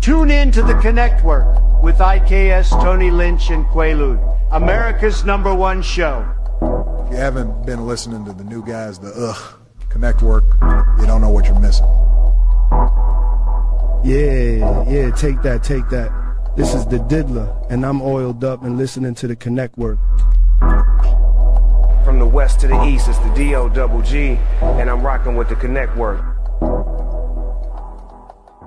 Tune in to the Connect Work with IKS, Tony Lynch, and Quaalude, America's #1 show. If you haven't been listening to the new guys, the Connect Work, you don't know what you're missing. Yeah, take that. This is the Diddler, and I'm oiled up and listening to the Connect Work. From the west to the east, it's the D-O-double-G, and I'm rocking with the Connect Work.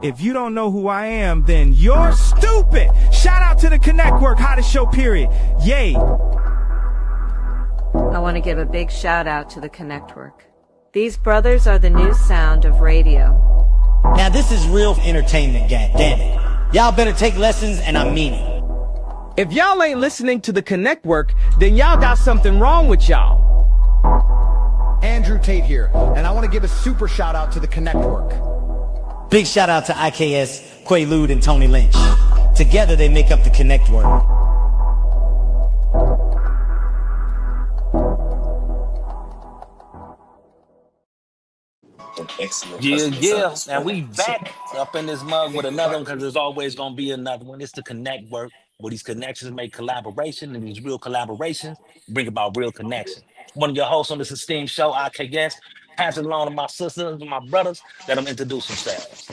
If you don't know who I am, then you're stupid. Shout out to the Connect Work, hottest show, period. Yay. I want to give a big shout out to the Connect Work. These brothers are the new sound of radio. Now this is real entertainment, gang. Damn it. Y'all better take lessons, and I mean it. If y'all ain't listening to the Connect Work, then y'all got something wrong with y'all. Andrew Tate here, and I want to give a super shout out to the Connect Work. Big shout out to IKS, Quaalude, and Tony Lynch. Together they make up the Connect Work. Yeah. Now we back up in this mug with another one, because there's always gonna be another one. It's the Connect Work, where these connections make collaboration, and these real collaborations bring about real connection. One of your hosts on this esteemed show, IKS, pass it along to my sisters and my brothers. Let them introduce themselves.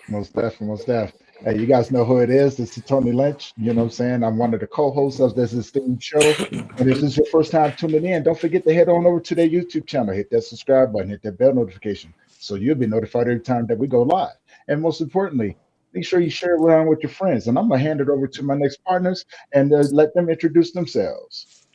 Most definitely. Hey, you guys know who it is. This is Tony Lynch. You know what I'm saying? I'm one of the co-hosts of this esteemed show. And if this is your first time tuning in, don't forget to head on over to their YouTube channel. Hit that subscribe button, hit that bell notification, so you'll be notified every time that we go live. And most importantly, make sure you share it around with your friends. And I'm going to hand it over to my next partners and let them introduce themselves.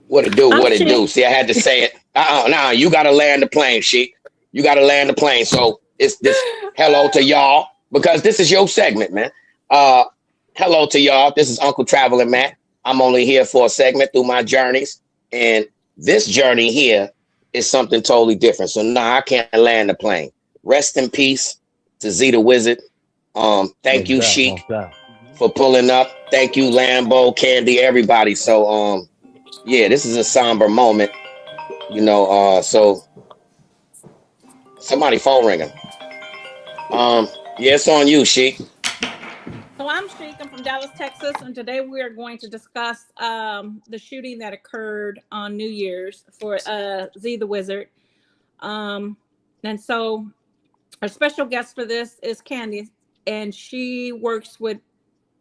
What it do? See, I had to say it. No, you got to land the plane, Sheik. You got to land the plane. So it's this hello to y'all, because this is your segment, man. Hello to y'all. This is Uncle Traveling Matt. I'm only here for a segment through my journeys. And this journey here is something totally different. So I can't land the plane. Rest in peace to ZeeThewhizaqed. Thank you, Sheik, for pulling up. Thank you, Lambo, Candy, everybody. So yeah, this is a somber moment. You know, so somebody phone ringing. Yeah, it's on you, Sheik. So I'm Sheik. I'm from Dallas, Texas, and today we are going to discuss the shooting that occurred on New Year's for ZeeThewhizaqed. And so our special guest for this is Candy, and she works with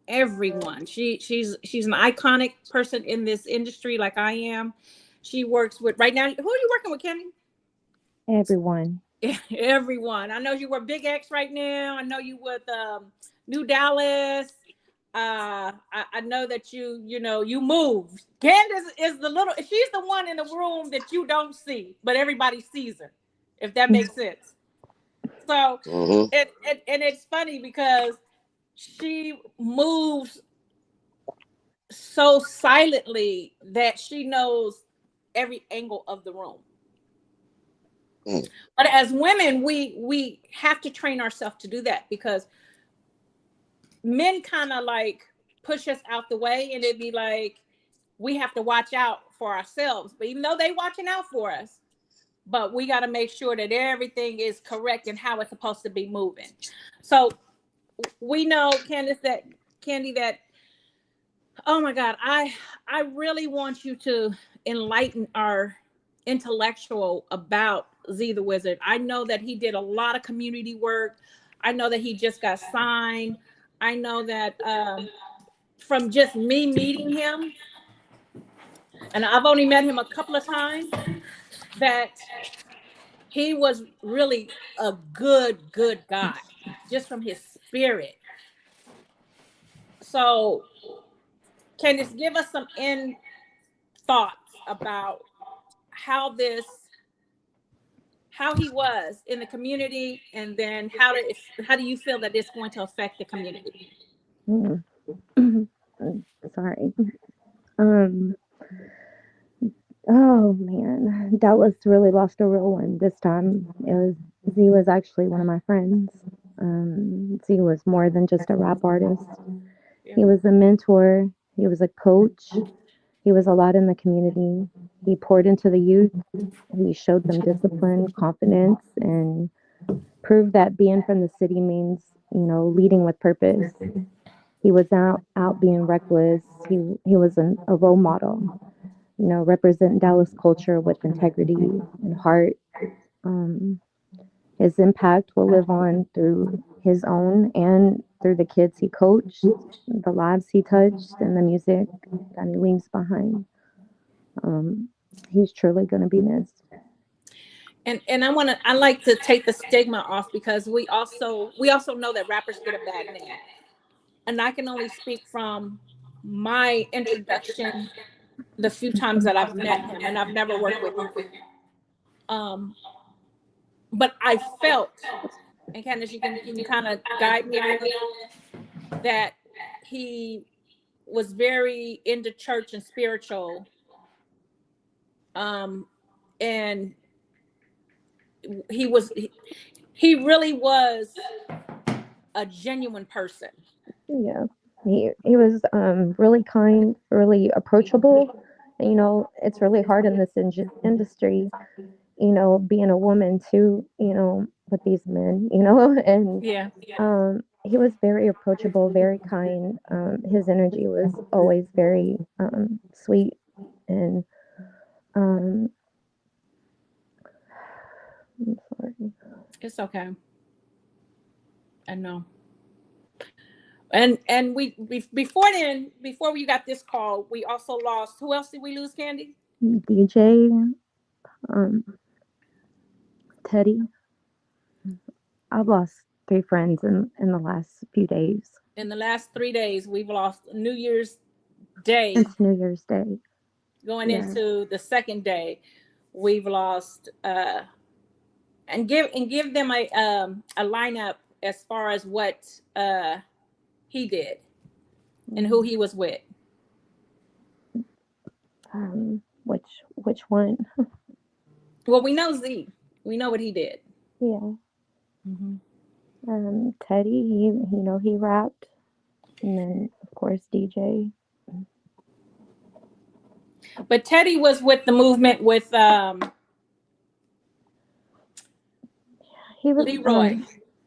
everyone. She's an iconic person in this industry, like I am. She works with right now. Who are you working with, Candy? Everyone. Everyone. I know you were Big X right now. I know you with New Dallas. I know that you moved. Candace is she's the one in the room that you don't see, but everybody sees her, if that makes sense. So and it's funny because she moves so silently that she knows every angle of the room. But as women, we have to train ourselves to do that, because men kind of like push us out the way, and it'd be like we have to watch out for ourselves. But even though they watching out for us, but we got to make sure that everything is correct and how it's supposed to be moving. So we know, Candy, that oh my God, I really want you to enlighten our intellectual about ZeeThewhizaqed. I know that he did a lot of community work. I know that he just got signed. I know that from just me meeting him, and I've only met him a couple of times, that he was really a good guy, just from his spirit. So can you give us some thoughts about how he was in the community, and then how do you feel that it's going to affect the community? Sorry. Oh man, Dallas really lost a real one this time. Z was actually one of my friends. Z was more than just a rap artist. He was a mentor. He was a coach. He was a lot in the community. He poured into the youth. He showed them discipline, confidence, and proved that being from the city means leading with purpose. He was out being reckless. He was a role model, representing Dallas culture with integrity and heart. His impact will live on through his own and through the kids he coached, the lives he touched, and the music that he leaves behind. He's truly going to be missed. And I like to take the stigma off, because we also know that rappers get a bad name. And I can only speak from my introduction, the few times that I've met him, and I've never worked with him. But I felt, and Candace, you can kind of guide me on that he was very into church and spiritual. And he really was a genuine person. Yeah, he was really kind, really approachable. It's really hard in this industry, being a woman too, with these men, and yeah. He was very approachable, very kind. His energy was always very sweet, and I'm sorry. It's okay. I know. And we before we got this call, we also lost. Who else did we lose, Candy? DJ, Teddy. I've lost 3 friends in the last few days. In the last 3 days, we've lost New Year's Day. It's New Year's Day. Going into the second day, we've lost. And give them a lineup as far as what he did and who he was with. Which one? Well, we know Z. We know what he did. Yeah. Teddy, he rapped, and then of course DJ. But Teddy was with the movement with he was Leroy,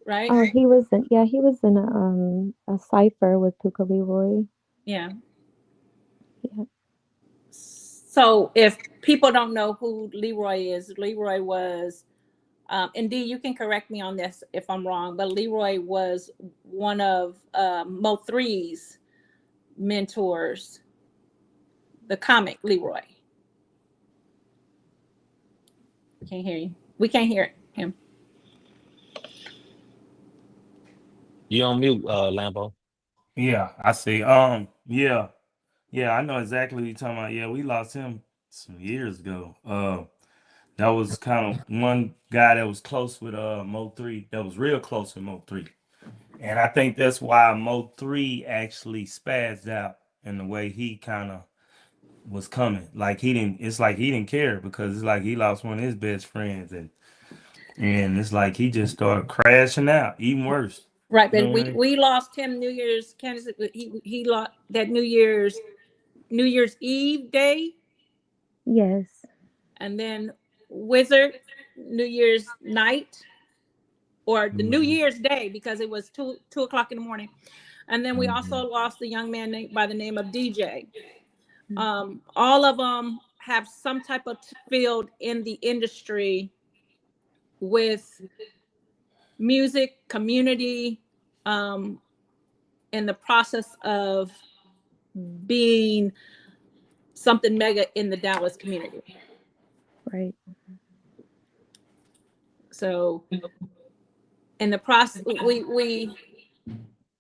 right? Oh, he was in a cipher with Puka Leroy. Yeah. Yeah. So if people don't know who Leroy is, Leroy was, and Dee, you can correct me on this if I'm wrong, but Leroy was one of Mo3's mentors, the comic Leroy. Can't hear you. We can't hear him. You on mute, Lambo. Yeah, I see. Yeah, I know exactly what you're talking about. Yeah, we lost him some years ago. That was kind of one guy that was close with Mo3, that was real close with Mo3. And I think that's why Mo3 actually spazzed out in the way he kind of was coming. Like he didn't care, because it's like he lost one of his best friends, and it's like he just started crashing out, even worse. Right, but we lost him New Year's. Kansas, he lost that New Year's Eve day. Yes. And then WHIZARD New Year's night, or the New Year's Day, because it was 2 o'clock in the morning. And then we also lost a young man by the name of DJ. All of them have some type of field in the industry with music, community, in the process of being something mega in the Dallas community. Right. So in the process,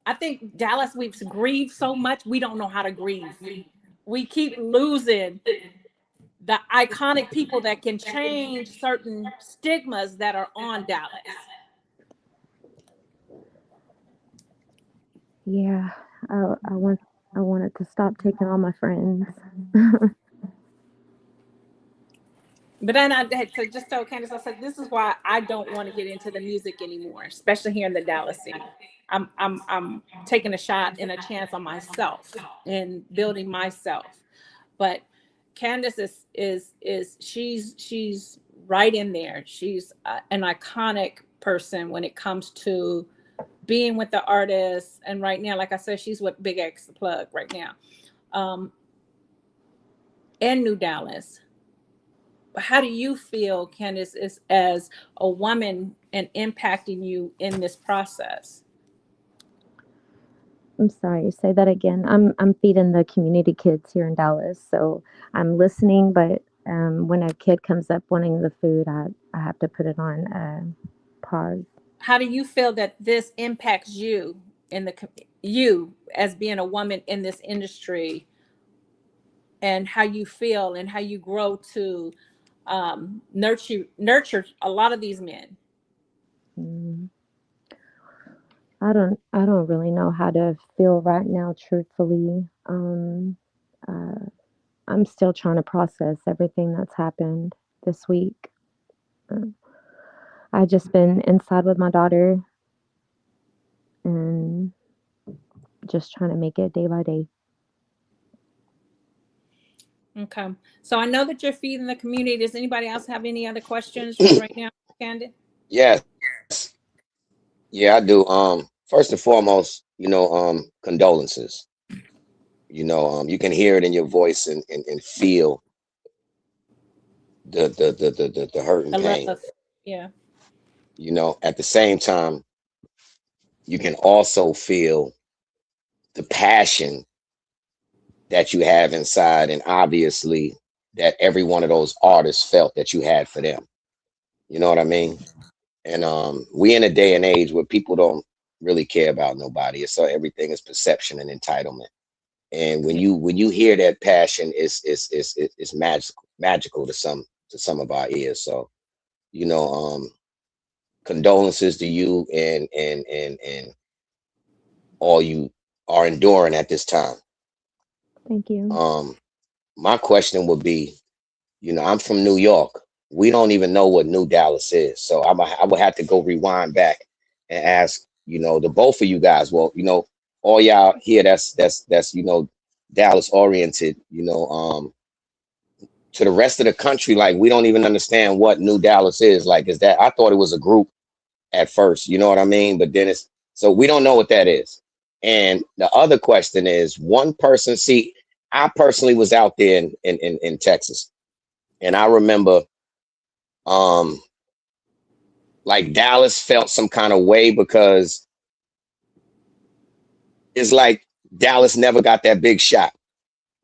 I think Dallas, we've grieved so much, we don't know how to grieve. We keep losing the iconic people that can change certain stigmas that are on Dallas. Yeah, I wanted to stop taking all my friends. But then I had to just tell Candace, I said, this is why I don't want to get into the music anymore, especially here in the Dallas scene. I'm taking a shot and a chance on myself and building myself. But Candace is she's right in there. She's an iconic person when it comes to being with the artists, and right now, like I said, she's with Big X the Plug right now, in New Dallas. How do you feel, Candace, is as a woman and impacting you in this process? I'm sorry, say that again. I'm feeding the community kids here in Dallas, so I'm listening, but when a kid comes up wanting the food, I have to put it on pause. How do you feel that this impacts you you as being a woman in this industry, and how you feel and how you grow to nurture a lot of these men? I don't really know how to feel right now, truthfully. I'm still trying to process everything that's happened this week. I just been inside with my daughter and just trying to make it day by day. Okay. So I know that you're feeding the community. Does anybody else have any other questions right now, Candace? Yes. Yeah, I do. First and foremost, condolences. You can hear it in your voice and feel the hurt and pain. Yeah. At the same time, you can also feel the passion that you have inside, and obviously that every one of those artists felt that you had for them. You know what I mean? And we in a day and age where people don't really care about nobody. So everything is perception and entitlement. And when you hear that passion, it's magical to some of our ears. So, condolences to you and all you are enduring at this time. Thank you. My question would be, I'm from New York. We don't even know what New Dallas is. So I would have to go rewind back and ask, the both of you guys. Well, all y'all here that's Dallas oriented, to the rest of the country, like we don't even understand what New Dallas is. Like, is that, I thought it was a group at first, you know what I mean? But then so we don't know what that is. And the other question is, one person, see, I personally was out there in Texas, and I remember like Dallas felt some kind of way because it's like Dallas never got that big shot.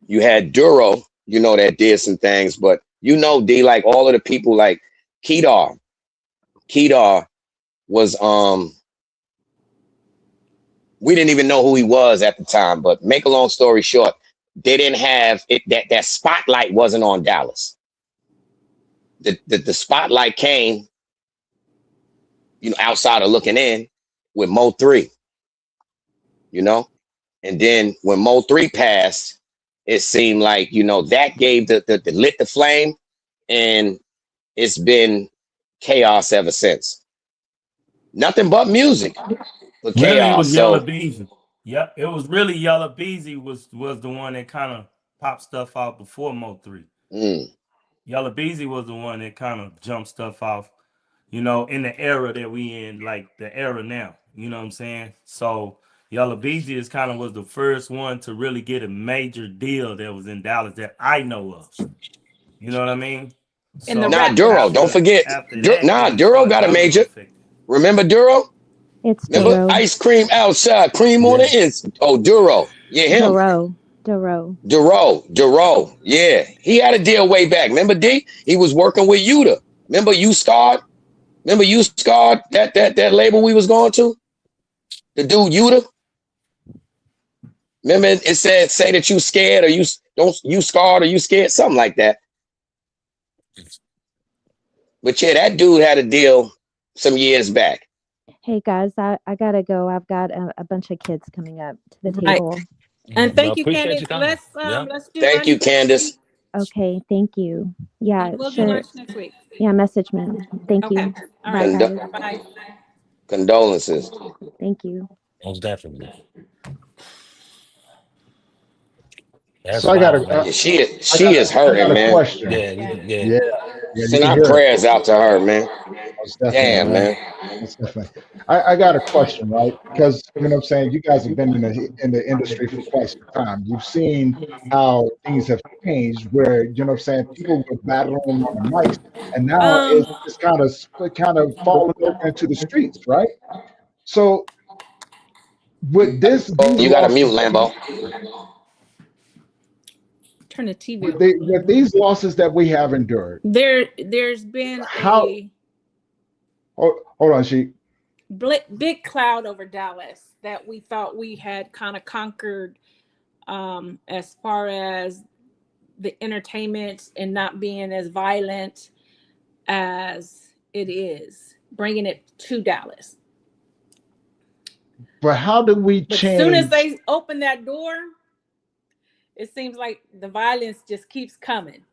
You had Duro, that did some things, but D, like all of the people, like Kedar was we didn't even know who he was at the time, but make a long story short, they didn't have it, that spotlight wasn't on Dallas. The spotlight came, outside of looking in with Mo 3, and then when Mo 3 passed, it seemed like, that gave the lit the flame, and it's been chaos ever since. Nothing but music. But Really, chaos. it was So Yellow Beezy. Yep, it was really Yellow Beezy was the one that kind of popped stuff out before Mo 3. Yellow Beezy was the one that kind of jumped stuff off, in the era that we in, like the era now. You know what I'm saying? So Yellow Beezy was the first one to really get a major deal that was in Dallas that I know of. You know what I mean? In the nah, Duro, don't forget. Duro got a major. Remember Duro? It's Remember Duro. ice cream outside, cream on the ins. Oh, Duro. Yeah, him. Duro. Yeah. He had a deal way back. Remember D? He was working with Yuta. Remember you scarred? That label we was going to? The dude Yuta? Remember it said say that you scared or you scarred or you scared, something like that. But yeah, that dude had a deal some years back. Hey guys, I gotta go. I've got a bunch of kids coming up to the table. Right. And thank you, Candace. Let's do thank you, Candace. Okay, thank you. Yeah, we'll do lunch next week. Yeah, message me. Thank you. All right. Bye. Condolences. Thank you. Most definitely. So I got a she is hurting, man. Question. Yeah. Yeah, you Send can our hear it. prayers out to her, man. Most definitely, Damn, man. man. Most definitely. I got a question, right? Because you know what I'm saying, you guys have been in the industry for quite some time. You've seen how things have changed where, you know what I'm saying, people were battling on the mics and now Um, it's kind of falling over into the streets, right? So with these You got to mute, losses Lambo. turn the TV. with these losses that we have endured, There's been how a hold on, she big cloud over Dallas that we thought we had kind of conquered, as far as the entertainment and not being as violent as it is, bringing it to Dallas. but how do we But as soon as change? they open that door, it seems like the violence just keeps coming.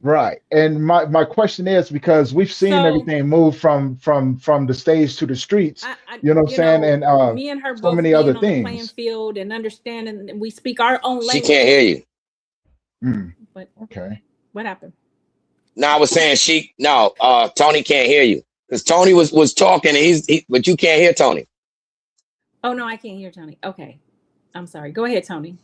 Right. And my question is because we've seen So everything move from the stage to the streets, you know what I'm saying, and me and her so both many other being on the playing things. field and understanding, and we speak our own She language. can't hear you. But Okay. what happened? No, I was saying Tony can't hear you because Tony was talking and but you can't hear Tony. Oh no, I can't hear Tony. Okay, I'm sorry. Go ahead, Tony.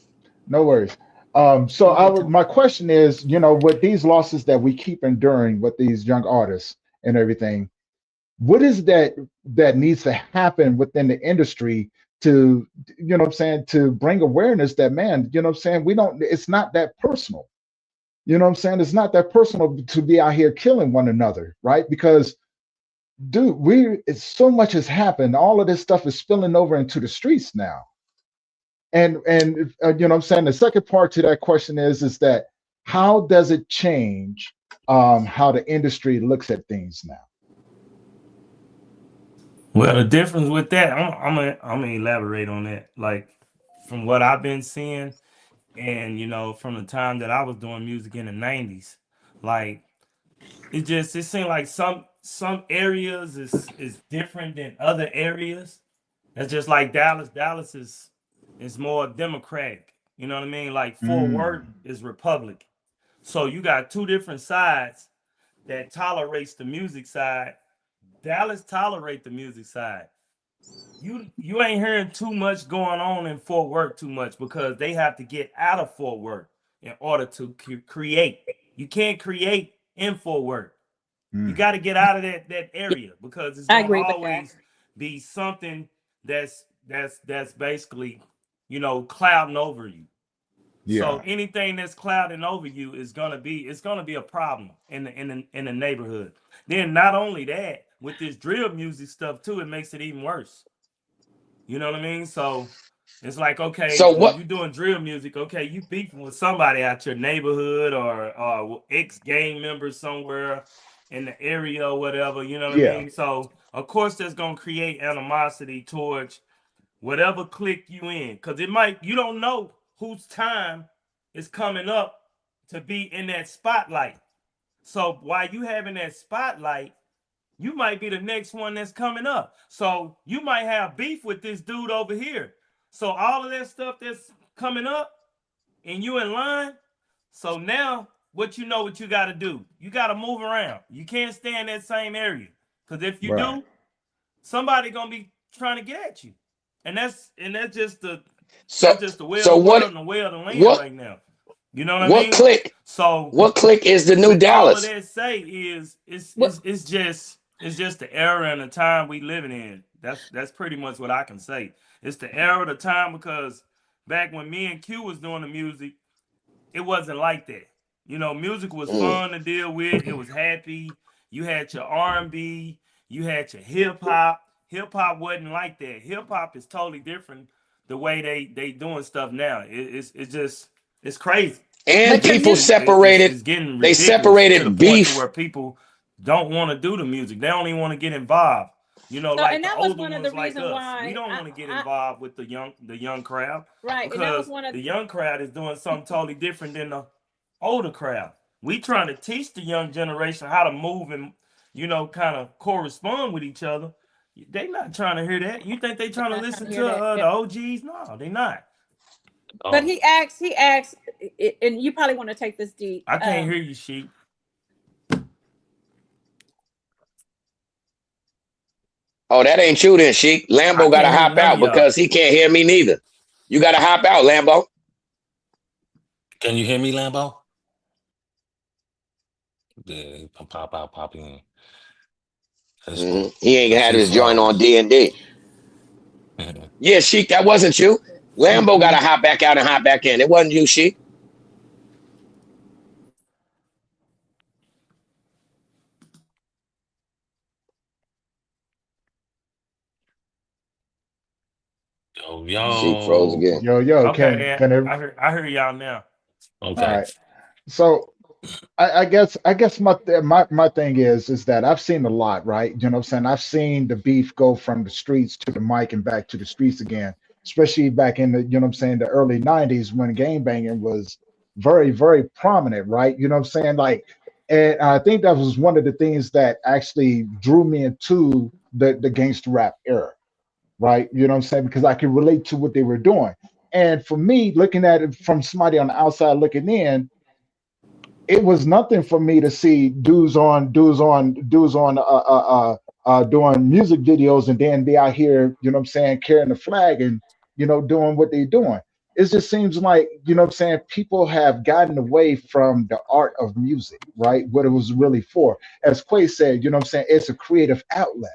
No worries. My question is, you know, with these losses that we keep enduring with these young artists and everything, what is that needs to happen within the industry to, you know what I'm saying, to bring awareness that, man, you know what I'm saying, it's not that personal. You know what I'm saying? It's not that personal to be out here killing one another, right? Because, dude, so much has happened. All of this stuff is spilling over into the streets now. And you know what I'm saying? The second part to that question is that how does it change how the industry looks at things now? Well, the difference with that, I'm gonna elaborate on that. Like from what I've been seeing, and from the time that I was doing music in the '90s, like it seemed like some areas is different than other areas. That's just like Dallas. Dallas is more democratic. You know what I mean? Like Fort Worth is Republican. So you got two different sides that tolerates the music side. Dallas tolerate the music side. You ain't hearing too much going on in Fort Worth too much because they have to get out of Fort Worth in order to create. You can't create in Fort Worth. You got to get out of that area because it's gonna always be something that's basically clouding over you. Yeah. So anything that's clouding over you is gonna be a problem in the neighborhood. Then not only that, with this drill music stuff too, it makes it even worse. You know what I mean? So it's like, okay, So when what? you're doing drill music, okay, you beefing with somebody out your neighborhood or ex-gang members somewhere in the area or whatever, you know what I Yeah. mean? So of course that's gonna create animosity towards whatever clique you in. Cause you don't know whose time is coming up to be in that spotlight. So while you having that spotlight, you might be the next one that's coming up. So you might have beef with this dude over here. So all of that stuff that's coming up and you in line. So now what you got to do? You got to move around. You can't stay in that same area. Because if you do, somebody going to be trying to get at you. And that's just the way of the world and the way of the land right now. You know what I mean? What clique? So what clique is the new Dallas? All of that say is it's just the era and the time we living in. That's pretty much what I can say. It's the era of the time because back when me and Q was doing the music, it wasn't like that. Music was fun to deal with. It was happy. You had your R&B. You had your hip hop. Hip hop wasn't like that. Hip hop is totally different. The way they doing stuff now, it's crazy. And people separated. It's getting they ridiculous separated to the beef point to where people don't want to do the music. They don't even want to get involved. Like and the that was older one of ones the like reasons us. why We don't want to get involved with the young crowd. Right. Because And that was one of the young crowd is doing something totally different than the older crowd. We trying to teach the young generation how to move and kind of correspond with each other. They not trying to hear that. You think they trying to listen to the OGs? No, they not. But he asked, and you probably want to take this deep. I can't hear you, Sheep. Oh, that ain't you then, Sheik. Lambo got to hop out because he can't hear me neither. You got to hop out, Lambo. Can you hear me, Lambo? Yeah, pop out, pop in. He ain't had his joint on D&D. Yeah, Sheik, that wasn't you. Lambo got to hop back out and hop back in. It wasn't you, Sheik. Yo. Sheik froze again. Yo, Okay, can I heard y'all now. Okay. All right. So I guess my thing is that I've seen a lot, right? You know what I'm saying? I've seen the beef go from the streets to the mic and back to the streets again, especially back in the, you know what I'm saying, the early 90s when gang banging was very, very prominent, right? You know what I'm saying? Like, and I think that was one of the things that actually drew me into the gangster rap era, right? You know what I'm saying? Because I could relate to what they were doing. And for me, looking at it from somebody on the outside looking in, it was nothing for me to see dudes on doing music videos and then be out here, you know what I'm saying, carrying the flag and, you know, doing what they're doing. It just seems like, you know what I'm saying, people have gotten away from the art of music, right? What it was really for. As Quay said, you know what I'm saying, it's a creative outlet.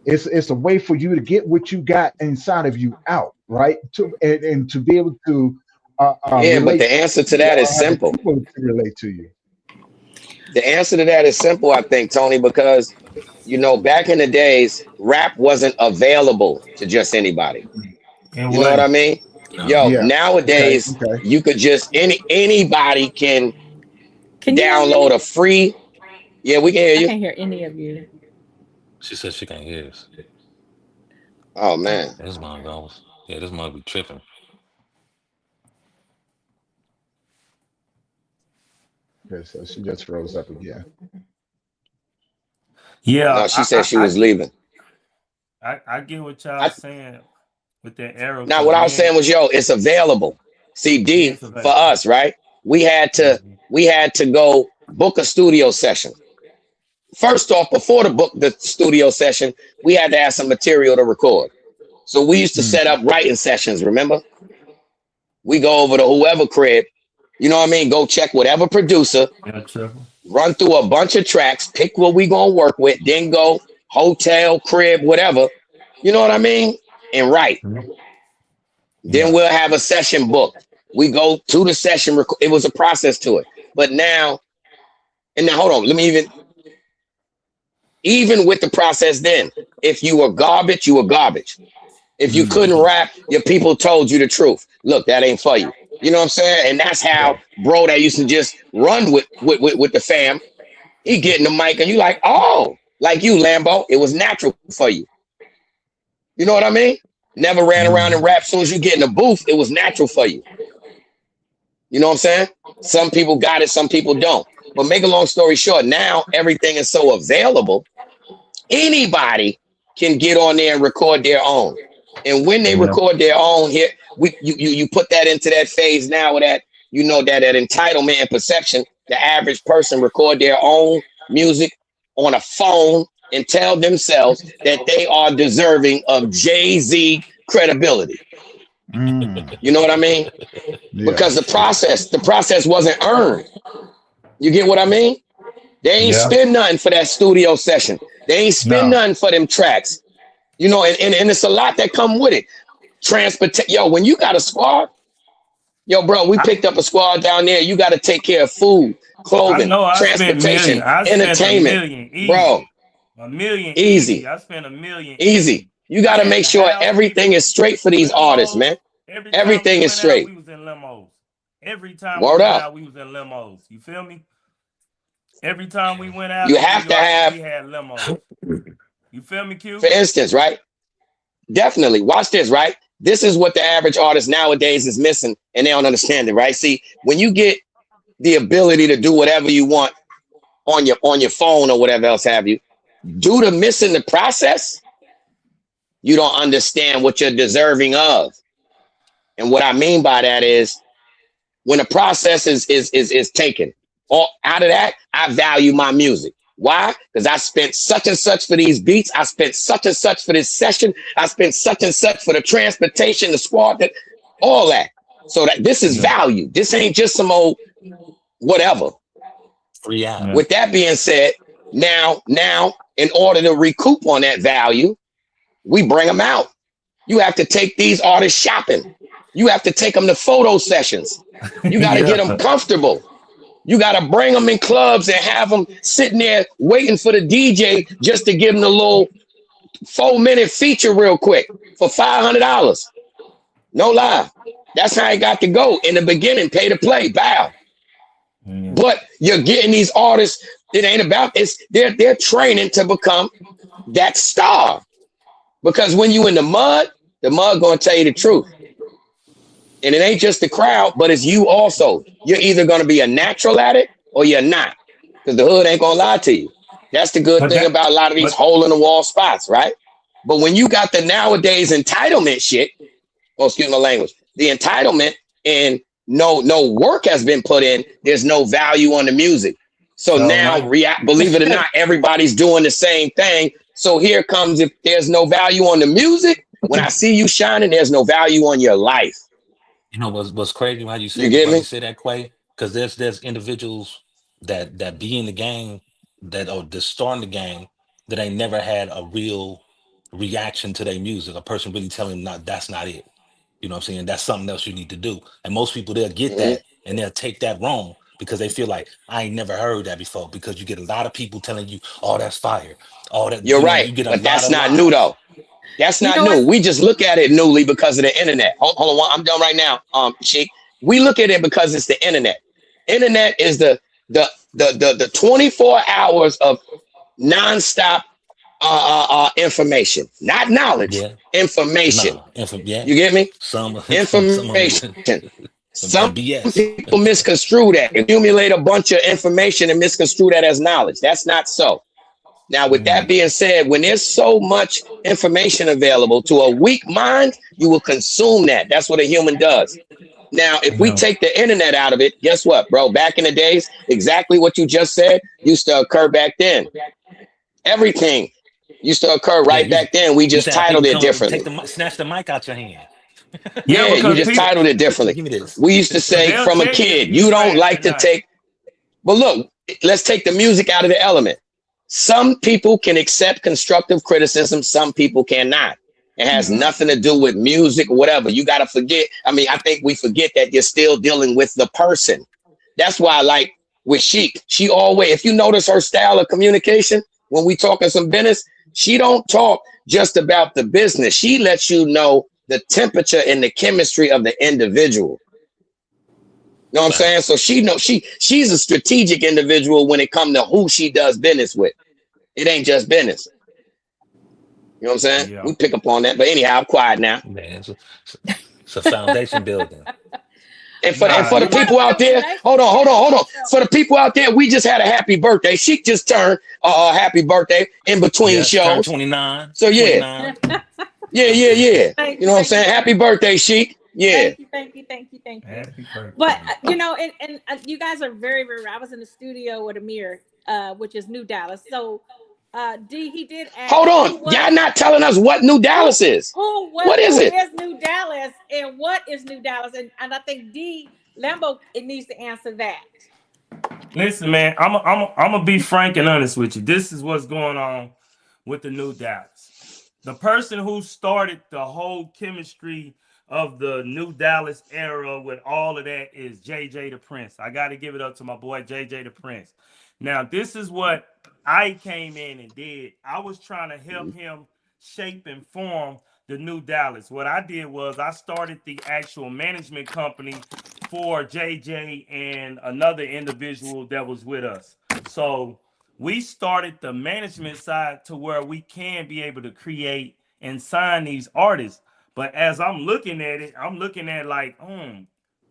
It's a way for you to get what you got inside of you out, right? And to be able to yeah, but the answer to that is simple. To relate to you. The answer to that is simple, I think, Tony, because, you know, back in the days, rap wasn't available to just anybody. You know what I mean? Yo, nowadays, you could just, anybody can download a free. Yeah, we can hear you. I can't hear any of you. She said she can't hear us. Oh, man. This mug goes. Yeah, this mug be tripping. Okay, so she just froze up again. Yeah. No, she said she was leaving. I get what y'all saying with that arrow. Now, what I was saying was, yo, it's available. See, D, for us, right? We had to go book a studio session. First off, before the studio session, we had to have some material to record. So we used to set up writing sessions, remember? We go over to whoever crib, you know what I mean? Go check whatever producer, run through a bunch of tracks, pick what we gonna work with, then go hotel, crib, whatever. You know what I mean? And write. Then we'll have a session booked. We go to the session. It was a process to it. But now, hold on. Let me even with the process then, if you were garbage, you were garbage. If you couldn't rap, your people told you the truth. Look, that ain't for you. You know what I'm saying? And that's how bro that used to just run with the fam. He get in the mic and you like, oh, like you, Lambo. It was natural for you. You know what I mean? Never ran around and rap. As soon as you get in the booth, it was natural for you. You know what I'm saying? Some people got it, some people don't. But make a long story short, now everything is so available. Anybody can get on there and record their own. And when they record their own, here you put that into that phase now with that, you know, that entitlement and perception. The average person record their own music on a phone and tell themselves that they are deserving of Jay-Z credibility. You know what I mean? Because the process wasn't earned. You get what I mean? They ain't spend nothing for that studio session. They ain't spend nothing for them tracks. You know, and it's a lot that come with it. Yo, when you got a squad, yo, bro, we picked up a squad down there. You got to take care of food, clothing, transportation, entertainment. Bro, $1 million easy. I spent $1 million easy. You got to make sure everything is straight for these artists, man. Everything is straight. We was in limos. Every time we went out, we was in limos. You feel me? Every time we went out, you have to have. We had limos. You feel me, Q? For instance, right? Definitely. Watch this, right? This is what the average artist nowadays is missing, and they don't understand it, right? See, when you get the ability to do whatever you want on your phone or whatever else have you, due to missing the process, you don't understand what you're deserving of. And what I mean by that is when the process is taken, or out of that, I value my music. Why? Because I spent such and such for these beats. I spent such and such for this session. I spent such and such for the transportation, the squad, that all that. So that this is value. This ain't just some old whatever. Free out. With that being said, now, in order to recoup on that value, we bring them out. You have to take these artists shopping. You have to take them to photo sessions. You got to get them comfortable. You got to bring them in clubs and have them sitting there waiting for the DJ just to give them a little 4-minute feature real quick for $500. No lie. That's how it got to go. In the beginning, pay to play, bow. But you're getting these artists, it ain't about it's they're training to become that star. Because when you in the mud gonna tell you the truth. And it ain't just the crowd, but it's you also. You're either gonna be a natural at it or you're not. Because the hood ain't gonna lie to you. That's the good thing about a lot of these hole in the wall spots, right? But when you got the nowadays entitlement shit, excuse my language, the entitlement and no work has been put in, there's no value on the music. So now, believe it or not, everybody's doing the same thing. So here comes, if there's no value on the music, when I see you shining, there's no value on your life. You know what's crazy how you say you say that, Quay? Because there's individuals that be in the game that starting the game that ain't never had a real reaction to their music. A person really telling them that's not it. You know what I'm saying? That's something else you need to do. And most people, they'll get that and they'll take that wrong because they feel like I ain't never heard that before. Because you get a lot of people telling you, "Oh, that's fire." All that you're right, you get but that's not new though. That's not new. We just look at it newly because of the internet. Hold on, I'm done right now. Sheik. We look at it because it's the internet. Internet is the 24 hours of nonstop information, not knowledge. Information. You get me? Information. Some people misconstrue that, accumulate a bunch of information and misconstrue that as knowledge. That's not so. Now, with that being said, when there's so much information available to a weak mind, you will consume that. That's what a human does. Now, if we take the internet out of it, guess what, bro? Back in the days, exactly what you just said used to occur back then. Everything used to occur back then. We just titled it differently. Snatch the mic out your hand. Yeah, you just titled it differently. Give me this. We used to say from a kid, you don't like to take. But look, let's take the music out of the element. Some people can accept constructive criticism. Some people cannot. It has nothing to do with music or whatever. You got to forget. I mean, I think we forget that you're still dealing with the person. That's why, like with Sheik, she always, if you notice her style of communication, when we talking some business, she don't talk just about the business. She lets you know the temperature and the chemistry of the individual. You know what I'm saying? So she's a strategic individual when it comes to who she does business with. It ain't just business. You know what I'm saying? Yeah. We pick up on that. But anyhow, I'm quiet now. Man, it's a foundation building. And for the people out there, hold on. For the people out there, we just had a happy birthday. She just turned a happy birthday in between shows. 29. So yeah. 29. Yeah. You know what I'm saying? Happy birthday, Sheik. Yeah. Thank you. But and you guys are very, very right. I was in the studio with Amir, which is New Dallas. So he did ask. Hold on. Y'all not telling us what New Dallas is. What is it? What is New Dallas and what is New Dallas? And I think D Lambo needs to answer that. Listen, man, I'm gonna be frank and honest with you. This is what's going on with the New Dallas. The person who started the whole chemistry of the New Dallas era with all of that is JJ the Prince. I got to give it up to my boy JJ the Prince. Now, this is what I came in and did. I was trying to help him shape and form the New Dallas. What I did was I started the actual management company for JJ and another individual that was with us. So we started the management side to where we can be able to create and sign these artists. But as I'm looking at it, I'm looking at like, the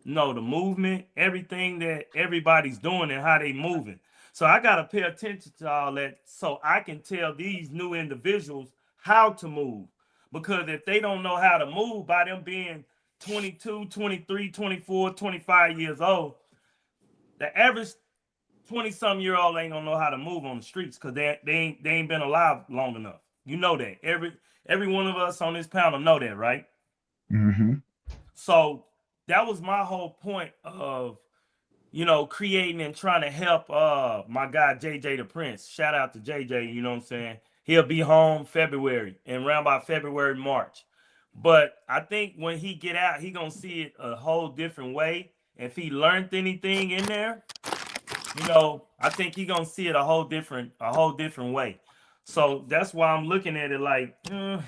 movement, everything that everybody's doing and how they moving. So I got to pay attention to all that so I can tell these new individuals how to move. Because if they don't know how to move by them being 22, 23, 24, 25 years old, the average 20-some-year-old ain't gonna know how to move on the streets because they ain't been alive long enough. You know that. Every one of us on this panel know that, right? Mm-hmm. So that was my whole point of, creating and trying to help my guy JJ the Prince. Shout out to JJ, you know what I'm saying? He'll be home February and around by February, March. But I think when he get out, he gonna see it a whole different way. If he learned anything in there, I think he gonna see it a whole different way. So that's why I'm looking at it like the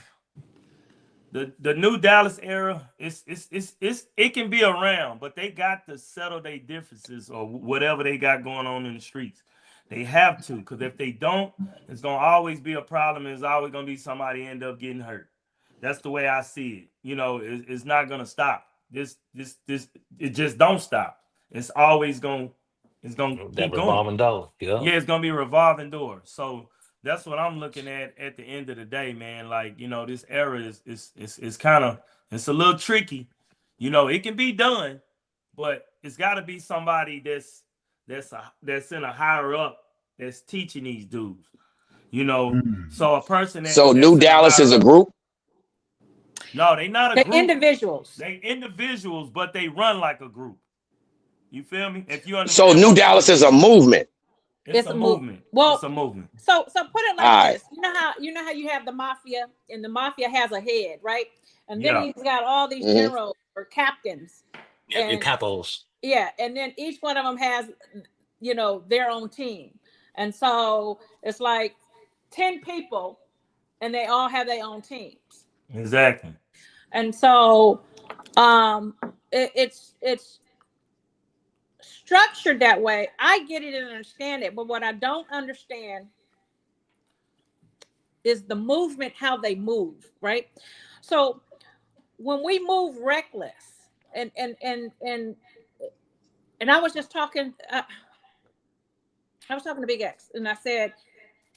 new Dallas era. It can be around, but they got to settle their differences or whatever they got going on in the streets. They have to, because if they don't, it's gonna always be a problem. It's always gonna be somebody end up getting hurt. That's the way I see it. It's not gonna stop. It just don't stop. It's always gonna that keep revolving going. door. Yeah, it's gonna be a revolving door. So that's what I'm looking at the end of the day, man. Like, this era is kind of, it's a little tricky. It can be done, but it's got to be somebody that's in a higher up that's teaching these dudes. So a person So New Dallas is a group? No, they not a group. Individuals. They individuals, but they run like a group. You feel me? If you understand. So New Dallas is a movement. It's a movement. Well, it's a movement. So put it like this. You know how you have the mafia, and the mafia has a head, right? And then he's got all these generals or captains. And capos. Yeah, and then each one of them has, their own team. And so it's like 10 people, and they all have their own teams. Exactly. And so it's structured that way. I get it and understand it, but what I don't understand is the movement, how they move, right? So when we move reckless, and I was just talking, I was talking to Big X, and I said,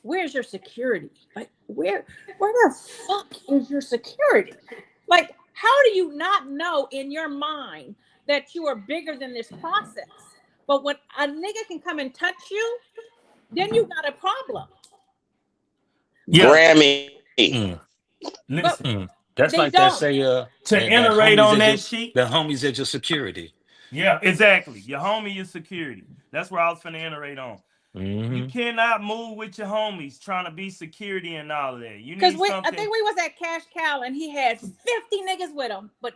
where's your security? Like, where the fuck is your security? Like, how do you not know in your mind that you are bigger than this process? But when a nigga can come and touch you, then you got a problem. Yeah. Grammy. Listen, that's like that say to iterate on that sheet. The homies at your security. Yeah, exactly. Your homie is security. That's where I was finna iterate on. You cannot move with your homies trying to be security and all of that. You need something. I think we was at Cash Cow and he had 50 niggas with him, but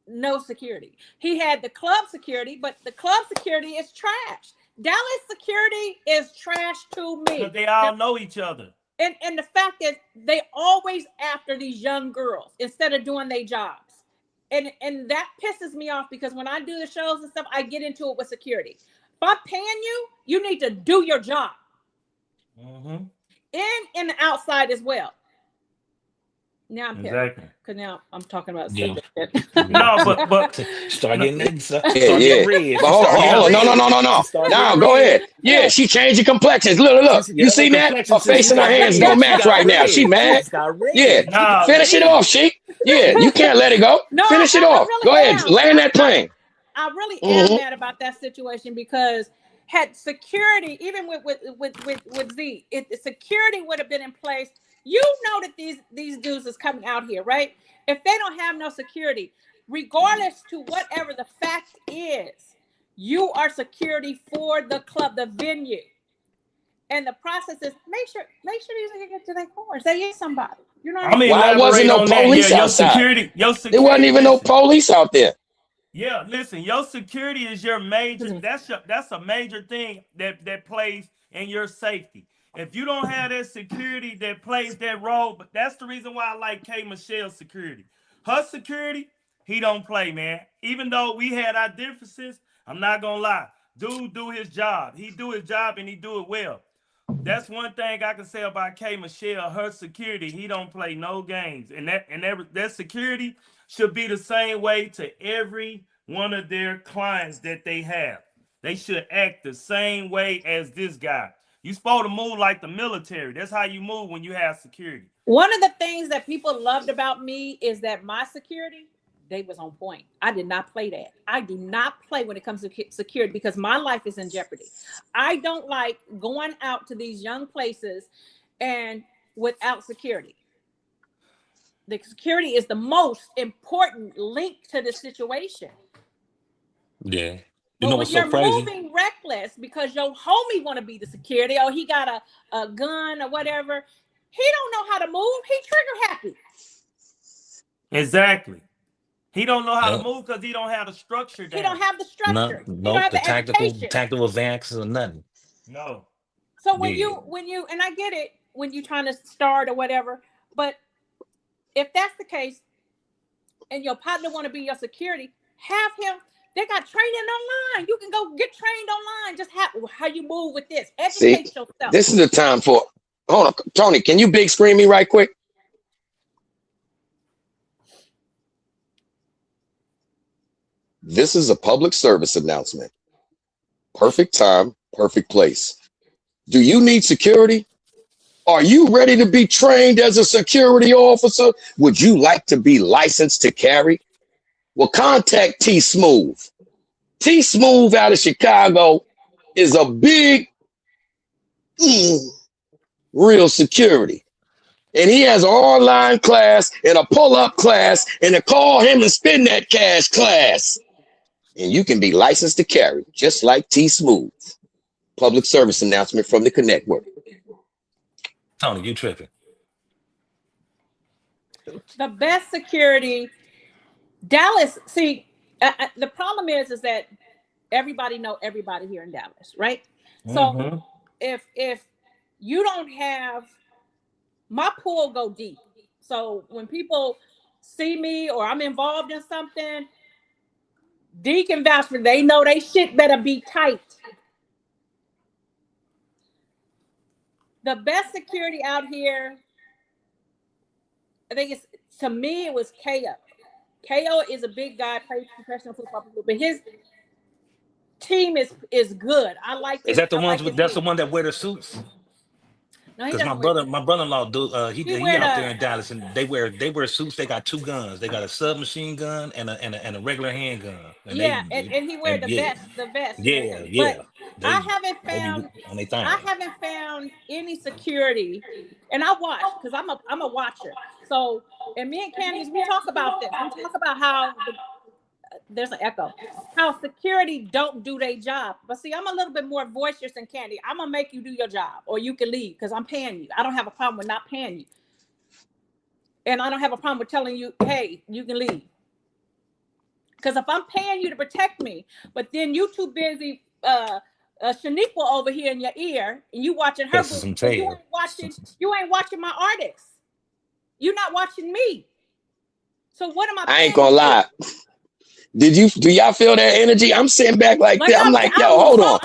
no security. He had the club security, but the club security is trash. Dallas security is trash to me. But they all know each other. And the fact is, they always after these young girls instead of doing their jobs. And that pisses me off because when I do the shows and stuff, I get into it with security. If I'm paying you, you need to do your job. In and the outside as well. Now I'm pissed because now I'm talking about No, but start getting red. But hold on. No. Now go ahead. Yeah, she changing complexions. Look. You see that? Her face and her hands don't match right now. She mad. Yeah. Finish it off, she. Yeah, you can't let it go. Finish it off. Go ahead. Land that plane. I really am mad about that situation because had security, even with Z, if security would have been in place, you know that these dudes is coming out here, right? If they don't have no security, regardless to whatever the fact is, you are security for the club, the venue. And the process is make sure these niggas get to their cars. They is somebody. You know what I mean? Why wasn't no police outside? There wasn't even no police out there. Yeah, listen, your security is your major. That's a major thing that plays in your safety. If you don't have that security that plays that role, but that's the reason why I like K. Michelle's security. Her security, he don't play, man. Even though we had our differences, I'm not gonna lie. Dude do his job. He do his job and he do it well. That's one thing I can say about K. Michelle. Her security, he don't play no games. And that security should be the same way to every one of their clients that they have. They should act the same way as this guy. You're supposed to move like the military. That's how you move when you have security. One of the things that people loved about me is that my security, they was on point. I did not play that. I do not play when it comes to security because my life is in jeopardy. I don't like going out to these young places and without security. The security is the most important link to the situation. Yeah. But You know when what's you're so crazy? moving reckless because your homie want to be the security, or he got a gun or whatever, he don't know how to move. He trigger happy. Exactly. He don't know how to Yep. move because he don't have the structure down. He don't have the structure. He don't Nope. have The the education. tactical advances or nothing. No. So when Yeah. you and I get it when you're trying to start or whatever, but if that's the case, and your partner want to be your security, have him. They got training online. You can go get trained online. Just how you move with this. Educate yourself. This is the time for. Hold on, Tony. Can you big screen me right quick? This is a public service announcement. Perfect time, perfect place. Do you need security? Are you ready to be trained as a security officer? Would you like to be licensed to carry? Well, contact T Smooth. T Smooth out of Chicago is a big, real security. And he has an online class and a pull-up class and a call him and spend that cash class. And you can be licensed to carry, just like T Smooth. Public service announcement from the Connect Work. Tony, you tripping. The best security, Dallas. See, the problem is that everybody know everybody here in Dallas, right? So if you don't have, my pool go deep. So when people see me or I'm involved in something, D can vouch for. They know they shit better be tight. The best security out here, I think it's, to me, it was KO. KO is a big guy, plays professional football, but his team is good. I like. Is that the ones with? That's the one that wear the suits. No, because my brother-in-law do he out there in Dallas, and they wear suits. They got two guns. They got a submachine gun and a regular handgun. And and he wear the vest. Yeah. But I haven't found any security, and I watch because I'm a watcher. So, and me and Candice, we talk about this. We talk about how there's an echo. How security don't do their job. But see, I'm a little bit more boisterous than Candy. I'm gonna make you do your job, or you can leave because I'm paying you. I don't have a problem with not paying you, and I don't have a problem with telling you, hey, you can leave. Because if I'm paying you to protect me, but then you too busy, Shaniqua over here in your ear, and you watching her, you ain't watching my artists. You're not watching me. So what am I? I ain't gonna lie. Do y'all feel that energy? I'm sitting back like that. I'm like, yo, hold on.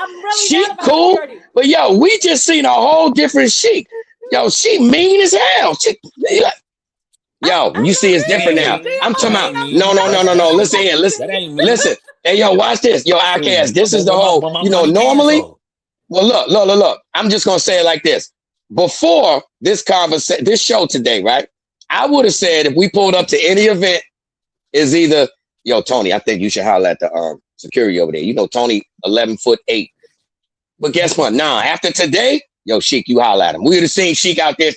She cool, but yo, we just seen a whole different Sheik. Yo, she mean as hell. Yo, you see it's different now. I'm talking about no. Listen here, listen. Hey, yo, watch this. Yo, IKS, this is the whole, normally. Well, look. I'm just gonna say it like this. Before this conversation, this show today, right? I would have said if we pulled up to any event, is either, yo, Tony, I think you should holler at the security over there. Tony, 11'8". But guess what? Nah, after today, yo, Sheik, you holler at him. We would have seen Sheik out there.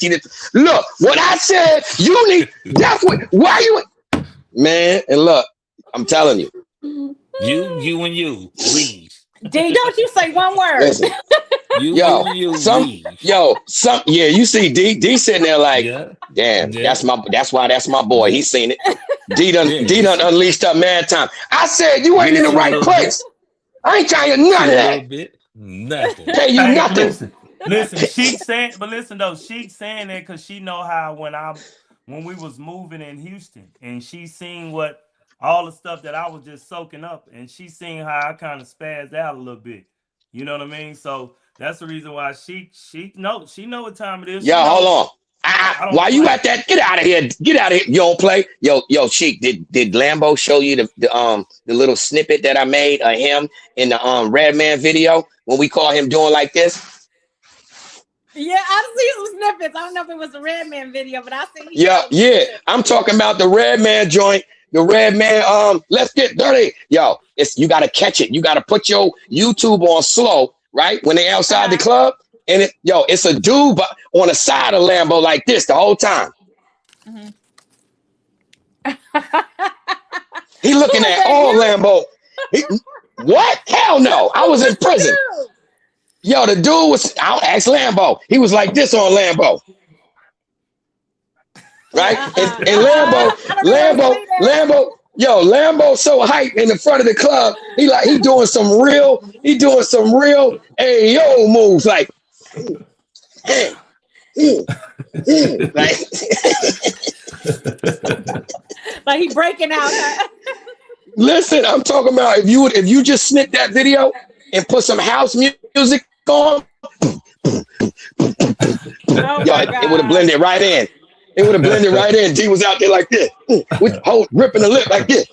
Look, what I said, you need, that's what, why you, man, and look, I'm telling you. You and you, leave. D, don't you say one word. Listen, you see D sitting there like, damn, that's my boy. He's seen it. D done unleashed up mad time. I said you ain't in the right place. I ain't trying to none of that. Nothing. Pay you nothing. Listen, Sheik's saying that because she know how when we was moving in Houston, and she seen what all the stuff that I was just soaking up, and she seen how I kind of spazzed out a little bit. You know what I mean? So that's the reason why she know what time it is. Yo, hold on. Why you at that? Get out of here. Get out of here. You don't play. Yo, Sheik, did Lambo show you the little snippet that I made of him in the Redman video when we call him doing like this? Yeah, I see some snippets. I don't know if it was a Redman video, but I see. Yeah. I'm talking about the Redman joint the red man, let's get dirty. Yo, you gotta catch it. You gotta put your YouTube on slow, right? When they outside the club, and it's a dude but on the side of Lambo like this the whole time. He looking at all Lambo. What? Hell no. I was in prison. Yo, the dude was, I'll ask Lambo. He was like this on Lambo. Right? And Lambo so hype in the front of the club. He doing some real ayo moves like like he breaking out. Listen, I'm talking about if you just snip that video and put some house music on, it would have blended right in. It would have blended right in. D was out there like this, with ripping the lip like this.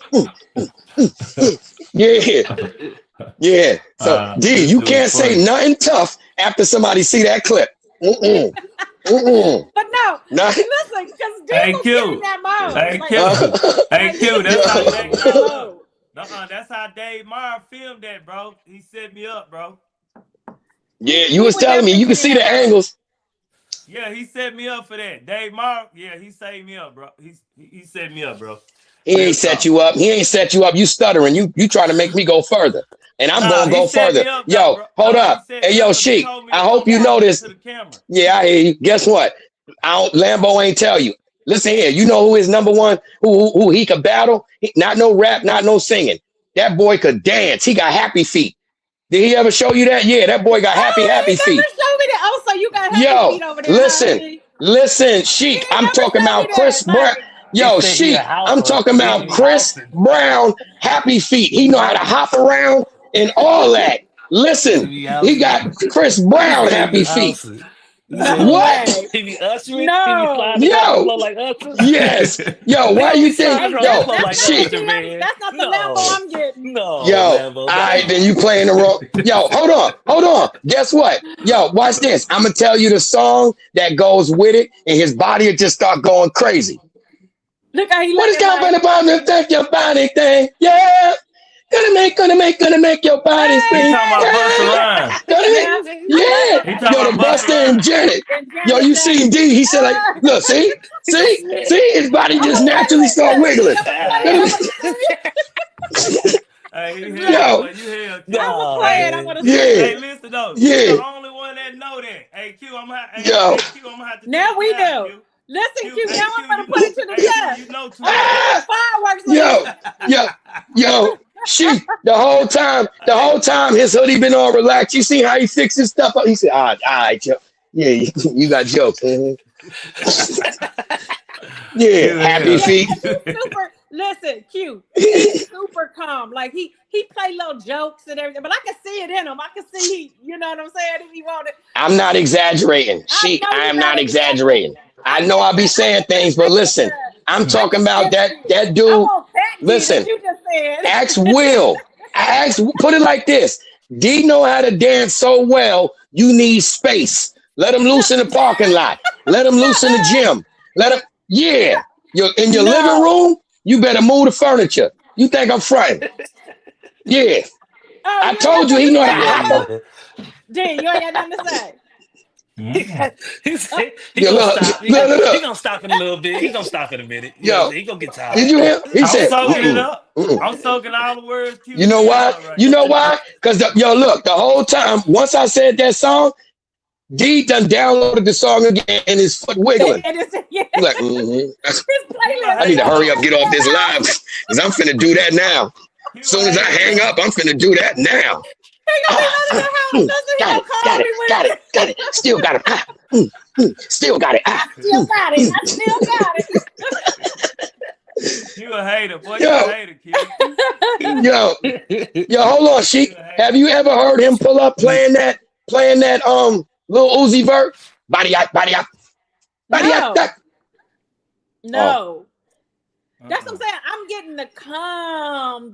Yeah. So D, you can't say nothing tough after somebody see that clip. But no, listen, because D was getting that mode. Hey, Q, that's how that's how Dave Meyer filmed that, bro. He set me up, bro. Yeah, you was telling me you can see the angles. Yeah, he set me up for that. Dave Meyer, yeah, he saved me up, bro. He set me up, bro. He ain't set you up. He ain't set you up. You stuttering. You trying to make me go further. And I'm gonna go further. Yo, hold up. Hey, yo, Sheik, I hope you know this. Yeah, I hear you. Guess what? Lambo ain't tell you. Listen here, you know who is number one, who he could battle? Not no rap, not no singing. That boy could dance. He got happy feet. Did he ever show you that? Yeah, that boy got happy feet. Show me that. Oh, so you got happy feet over there. Listen, Sheik, I'm talking about Chris Brown. Yo, Sheik, I'm talking about Chris Brown, happy feet. He know how to hop around and all that. Listen, he got Chris Brown happy feet. What? He be ushering? No. Yes. Yo, why you think? Yo, Sheik. That's not the Lambo I'm getting. No. Yo, all right, then you playing the wrong. Yo, hold on. Guess what? Yo, watch this. I'm gonna tell you the song that goes with it, and his body will just start going crazy. Look how he what is going on to take your body thing? Yeah. Gonna make your body sing. Yeah. Yo, the Buster and Janet. Yo, you seen D? He said like, look, see, his body just naturally start wiggling. Hey, listen though. You're the only one that know that. Hey, Q, I'm gonna have to. Now we do. Listen, Q, now I'm gonna put it to the test. You know too much. Yo. Sheik, the whole time his hoodie been all relaxed. You see how he fixed his stuff up? He said, all right, Joe. Yeah, you got jokes. Yeah, happy feet. Listen, Q, he's super calm. Like he play little jokes and everything, but I can see it in him. I can see you know what I'm saying, if he wanted. I'm not exaggerating. Sheik, I am not exaggerating. I know I be saying things, but listen, I'm talking about that dude. Listen, ask Will. Put it like this. D know how to dance so well, you need space. Let him loose in the parking lot. Let him loose in the gym. You're in your living room, you better move the furniture. You think I'm fronting? Yeah. I told you he know how to hop. D, you ain't got nothing to say. He's gonna stop in a little bit. He's gonna stop in a minute. Yo, he gonna get tired. Did you hear? He said, soaking it up. I'm soaking all the words. You know why? You know why? Because look, the whole time, once I said that song, D done downloaded the song again and his foot wiggling. He's like, I need to hurry up, get off this live, because I'm finna do that now. As soon as I hang up, I'm finna do that now. Got it. Still got it. Still got it. I still got it. You a hater, boy. You a hater, kid. Yo, hold on, Sheik. Have you ever heard him pull up playing that Lil Uzi Vert? Body out. No. That's what I'm saying. I'm getting the calm,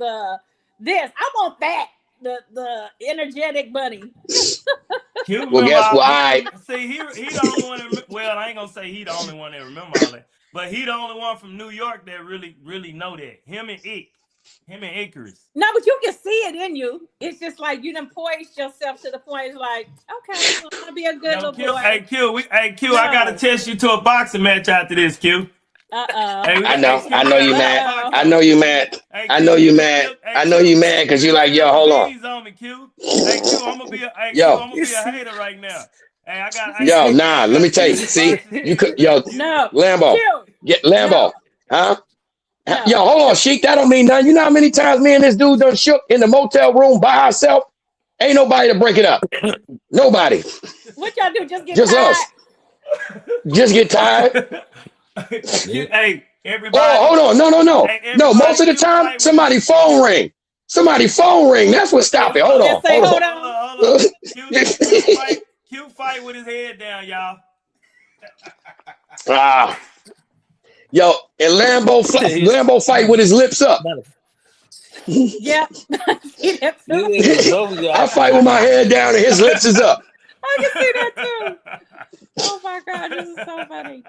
this. I want that. The energetic bunny. Well, guess what? See, he the only one that, well, I ain't gonna say he the only one that remember all that. But he the only one from New York that really know that. Him and Icarus. No, but you can see it in you. It's just like you done poised yourself to the point. It's like, okay, I'm gonna be a good little boy. Hey Q, I gotta test you to a boxing match after this, Q. I know you mad. I know you mad. I know you mad. I know you mad because you're like, yo, hold on. On me, Q. Hey Q, I'm gonna be a hater right now. Hey, let me tell you. See, you could, Lambo, Lambo, huh? No. Yo, hold on, Sheik. That don't mean nothing. You know how many times me and this dude done shook in the motel room by ourselves? Ain't nobody to break it up. Nobody. What y'all do? Just get tired? Us. Just get tired. Hey, everybody. Oh, hold on. No. Hey, no, most of the time, somebody phone ring. That's what stop it. Hold on. Q fight with his head down, y'all. Yo, and Lambo fight with his lips up. Yeah. I fight with my head down and his lips is up. I can see that too. Oh my God, this is so funny.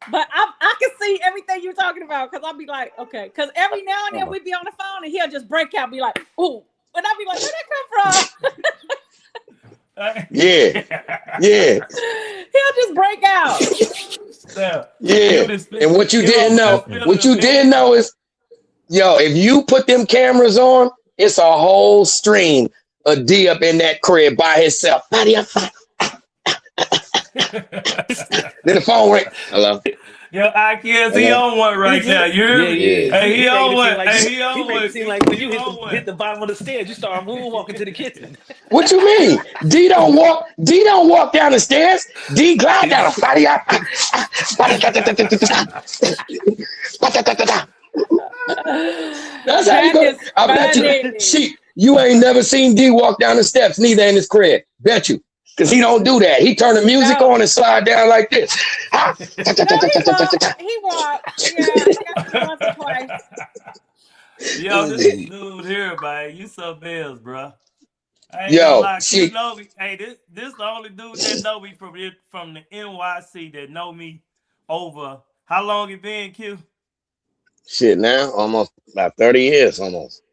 But I can see everything you're talking about because I'll be like, okay, because every now and then we be on the phone and he'll just break out, be like, ooh, and I'll be like, where'd that come from? Yeah. He'll just break out. Yeah. And what you didn't know is, yo, if you put them cameras on, it's a whole stream of D up in that crib by himself. Then the phone ring. Hello. Yo, I guess he on one right now. You hear me? Hey, he on one. He on one. Seem like when you hit the bottom of the stairs, you start moonwalking to the kitchen. What you mean? D don't walk down the stairs. D glide down. That's how you go. I bet you. You ain't never seen D walk down the steps, neither in his crib. Bet you. Because he don't do that. He turn the music on and slide down like this. He walked. Yeah, once or twice. Yo, this dude here, man. You so bills, bro. Yo, you know me. Hey, this the only dude that know me from the NYC that know me over. How long it been, Q? Shit, now almost about 30 years, almost.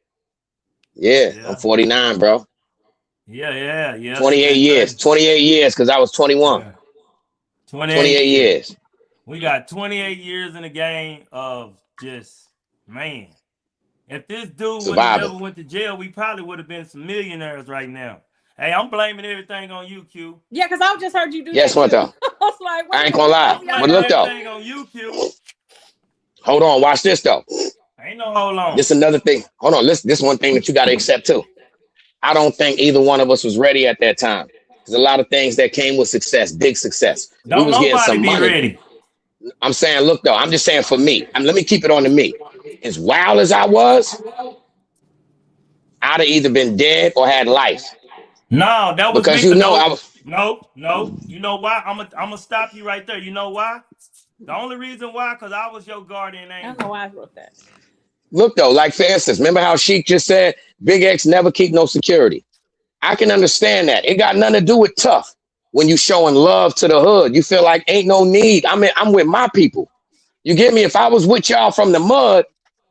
Yeah. I'm 49, bro. Yeah. 28 years. 28 years because I was 21. Yeah. 28 years. We got 28 years in the game of just, man. If this dude would have never went to jail, we probably would have been some millionaires right now. Hey, I'm blaming everything on you, Q. Yeah, because I just heard you do that. Yes, what though? I ain't gonna lie. But look though. On you, Q. Hold on, watch this though. Ain't no hold on. This another thing. Hold on, this one thing that you gotta accept too. I don't think either one of us was ready at that time. There's a lot of things that came with success, big success. Don't we was getting some money. Ready. I'm saying, look though, I'm just saying for me. Let me keep it on to me. As wild as I was, I'd have either been dead or had life. No, that was because I was. No. You know why? I'm gonna stop you right there. You know why? The only reason why, because I was your guardian angel. I don't know why I wrote that. Look though, like for instance, remember how Sheik just said, Big X never keep no security. I can understand that. It got nothing to do with tough. When you showing love to the hood, you feel like ain't no need. I'm with my people. You get me? If I was with y'all from the mud,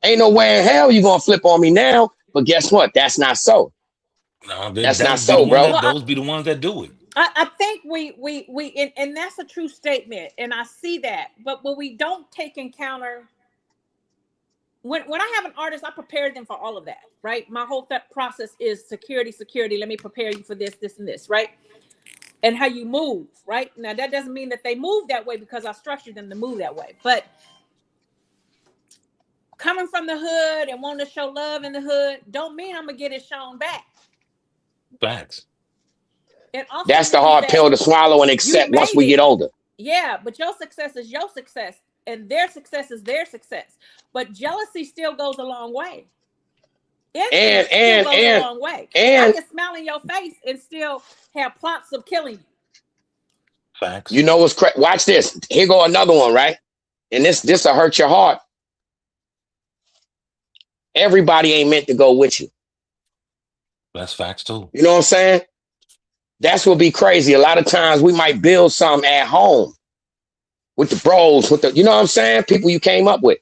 ain't no way in hell you gonna flip on me now. But guess what? That's not so. No, that's not so, bro. Those be the ones that do it. I think we and that's a true statement, and I see that. But when we don't take encounter, when I have an artist, I prepare them for all of that, right? My whole process is security. Let me prepare you for this, and this, right? And how you move, right? Now that doesn't mean that they move that way because I structured them to move that way. But coming from the hood and wanting to show love in the hood don't mean I'm gonna get it shown back. Facts. That's the hard pill to swallow and accept once we get older. Yeah, but your success is your success, and their success is their success. But jealousy still goes a long way. And a long way. I can smile in your face and still have plots of killing you. Facts. You know what's crazy? Watch this. Here go another one, right? And this will hurt your heart. Everybody ain't meant to go with you. That's facts too. You know what I'm saying? That's what be crazy. A lot of times we might build something at home, with the bros, with the, you know what I'm saying? People you came up with.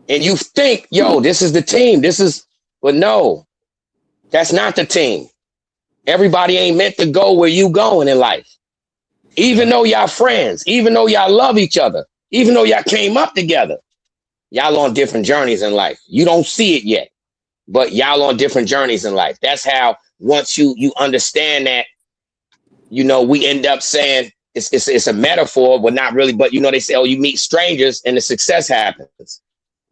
And you think, yo, this is the team. But no, that's not the team. Everybody ain't meant to go where you going in life. Even though y'all friends, even though y'all love each other, even though y'all came up together, y'all on different journeys in life. You don't see it yet, but y'all on different journeys in life. That's how once you understand that, you know, we end up saying it's a metaphor, but not really. But you know, they say, oh, you meet strangers and the success happens.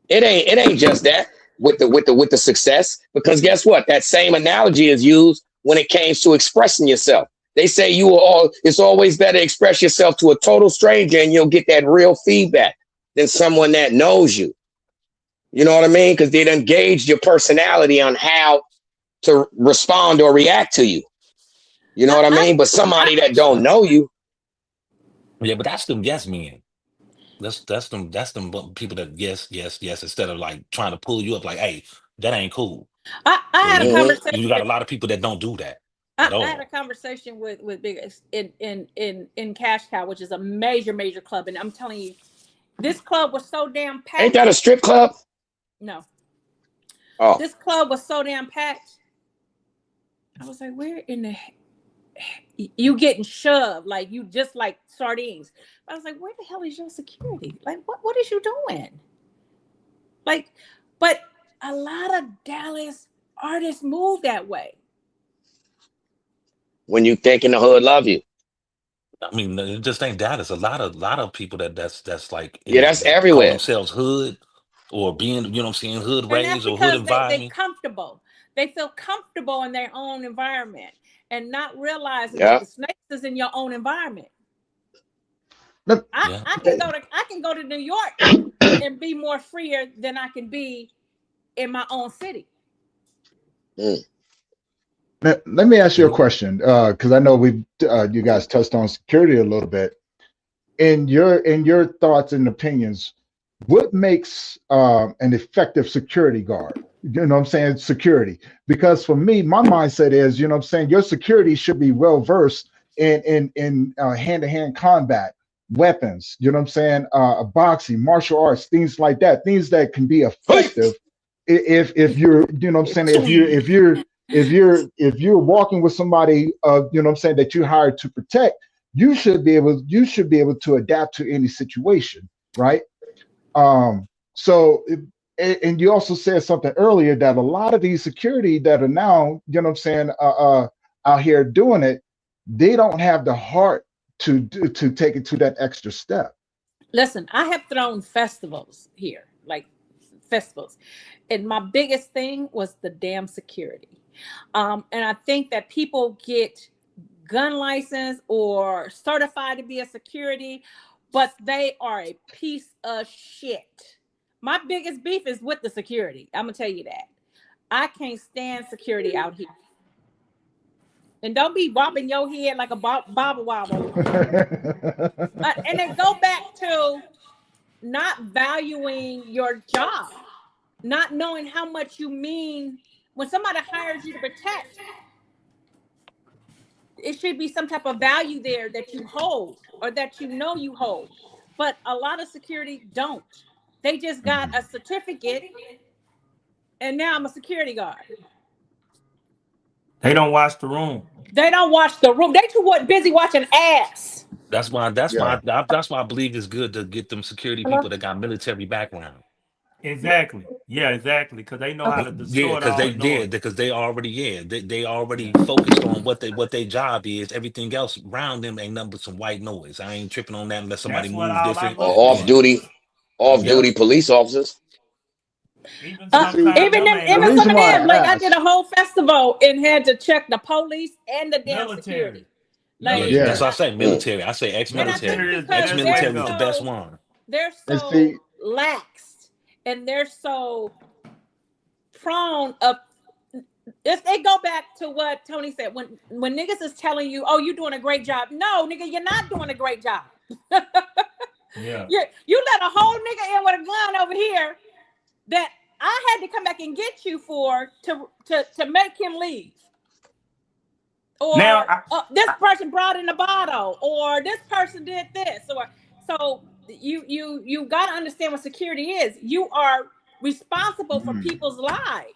It ain't just that with the success, because guess what? That same analogy is used when it came to expressing yourself. They say it's always better to express yourself to a total stranger and you'll get that real feedback than someone that knows you. You know what I mean? Because they done gauged your personality on how to respond or react to you. You know what I mean? But somebody that don't know you. Yeah, but that's them yes men. That's them people that yes, instead of like trying to pull you up like, hey, that ain't cool. I had a conversation. You got a lot of people that don't do that at all. I had a conversation with Big in Cash Cow, which is a major club, and I'm telling you, this club was so damn packed. Ain't that a strip club? No. Oh. This club was so damn packed. I was like, where in the you getting shoved like you just like sardines. I was like, where the hell is your security? Like, what is you doing? Like, but a lot of Dallas artists move that way. When you thinking the hood love you. I mean, it just ain't Dallas. A lot of people that's like that's everywhere. Call themselves hood or being, you know what I'm saying, hood raised or hood environment. They comfortable. They feel comfortable in their own environment and not realizing that the snakes is in your own environment. I can go to New York and be more freer than I can be in my own city. Let me ask you a question, because I know you guys touched on security a little bit. In your thoughts and opinions, what makes an effective security guard? You know what I'm saying? Security. Because for me, my mindset is, you know what I'm saying, your security should be well versed in hand-to-hand combat, weapons, you know what I'm saying, boxing, martial arts, things like that, things that can be effective if you're, you know what I'm saying, if you're walking with somebody, you know what I'm saying, that you hired to protect, you should be able to adapt to any situation, right? And you also said something earlier that a lot of these security that are now, you know what I'm saying, out here doing it, they don't have the heart to take it to that extra step. Listen, I have thrown festivals here, like festivals, and my biggest thing was the damn security. And I think that people get gun license or certified to be a security, but they are a piece of shit. My biggest beef is with the security. I'm gonna tell you that. I can't stand security out here. And don't be bobbing your head like a bobble wobble. And then go back to not valuing your job, not knowing how much you mean when somebody hires you to protect. It should be some type of value there that you hold or that you know you hold. But a lot of security don't. They just got a certificate and now I'm a security guard. They don't watch the room. They don't watch the room. They too busy watching ass. That's why I believe it's good to get them security people that got military background. Exactly. Yeah, exactly. Because they know how to distort because they already focused on what their job is. Everything else around them ain't nothing but some white noise. I ain't tripping on that unless somebody moves different. Off duty police officers. Even some of them, like I did a whole festival and had to check the police and the damn security. Like, that's what I say. Military. I say ex-military. Ex-military is the best one. They're so lax and they're so prone of. If they go back to what Tony said, when niggas is telling you, "Oh, you're doing a great job," no, nigga, you're not doing a great job. Yeah. You let a whole nigga in with a gun over here that I had to come back and get you for to make him leave. Or this person brought in a bottle, or this person did this, or So you got to understand what security is. You are responsible for people's lives.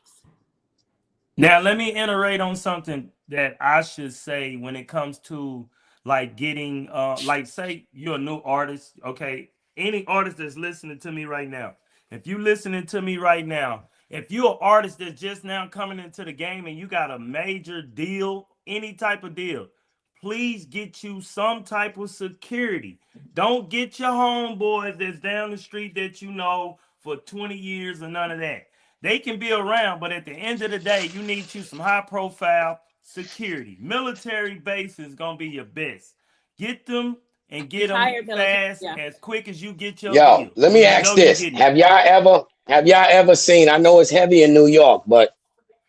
Now, let me iterate on something that I should say when it comes to like getting, like say you're a new artist, okay? Any artist that's listening to me right now, if you listening to me right now, if you're an artist that's just now coming into the game and you got a major deal, any type of deal, please get you some type of security. Don't get your homeboys that's down the street that you know for 20 years or none of that. They can be around, but at the end of the day, you need you some high profile security. Military base is going to be your best. Get them and get them fast, as quick as you get your deal. Let me ask this. Have y'all ever seen, I know it's heavy in New York, but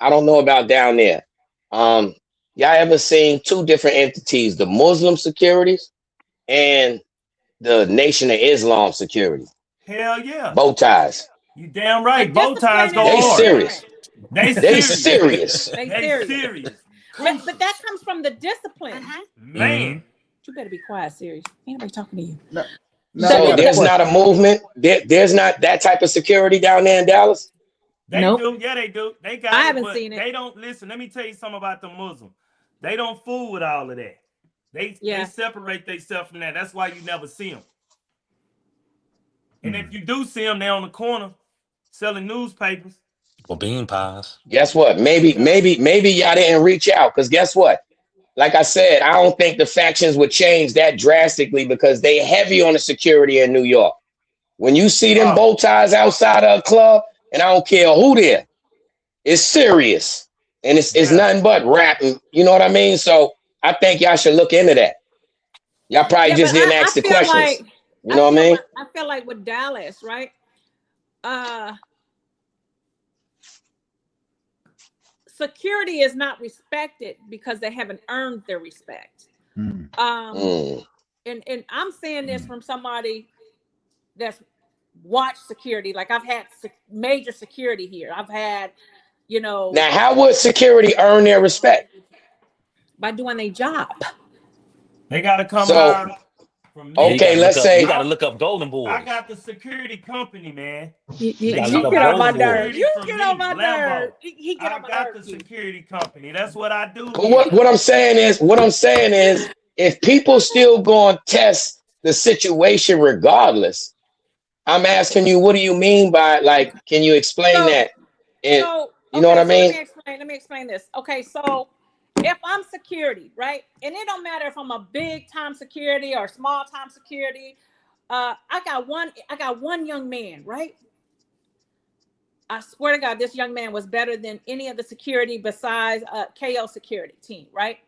I don't know about down there. Y'all ever seen two different entities, the Muslim securities and the Nation of Islam security? Hell yeah. Bow ties. You damn right. Bow ties go hard. Serious. They serious. They serious. But that comes from the discipline. Man. You better be quiet, serious. Ain't nobody talking to you. So there's not a movement. There's not that type of security down there in Dallas. They do. Yeah, they do. They got I haven't seen it. They don't listen. Let me tell you something about the Muslim. They don't fool with all of that. They separate themselves from that. That's why you never see them. And if you do see them, they're on the corner selling newspapers or bean pies. Guess what? Maybe y'all didn't reach out, because guess what? Like I said, I don't think the factions would change that drastically because they heavy on the security in New York. When you see them bow ties outside of a club, and I don't care who there, it's serious. And it's nothing but rapping. You know what I mean? So I think y'all should look into that. Y'all probably just didn't ask the questions. Like, you know what I mean? I feel like with Dallas, right? Security is not respected because they haven't earned their respect. And I'm saying this from somebody that's watched security. Like I've had major security here. I've had, you know. Now, how would security earn their respect? By doing their job. They got to come out. Okay, let's say you got to look up Golden Boys. I got the security company, man. You get on my nerves. You get on my nerves. He get on my nerves. I got the security company. That's what I do. But what I'm saying is, if people still going to test the situation regardless, I'm asking you, what do you mean by, like, can you explain that? You know what I mean? Let me explain this. Okay, so if I'm security, right? And it don't matter if I'm a big time security or small time security. I got one young man, right? I swear to God, this young man was better than any of the security besides KO security team, right?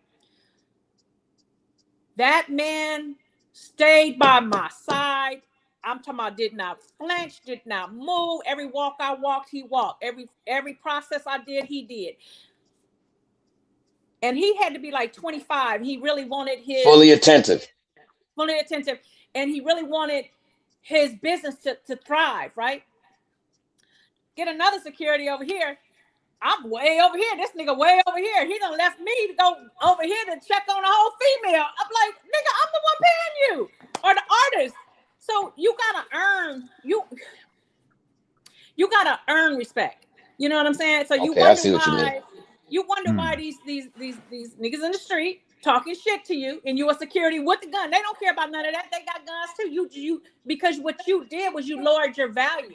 That man stayed by my side. I'm talking about did not flinch, did not move. Every walk I walked, he walked. Every process I did, he did. And he had to be like 25. He really wanted his fully attentive. And he really wanted his business to thrive, right? Get another security over here. I'm way over here. This nigga way over here. He done left me to go over here to check on a whole female. I'm like, nigga, I'm the one paying you. Or the artist. So you gotta earn respect. You know what I'm saying? So you wonder why these niggas in the street talking shit to you, and you a security with the gun. They don't care about none of that. They got guns too. You because what you did was you lowered your value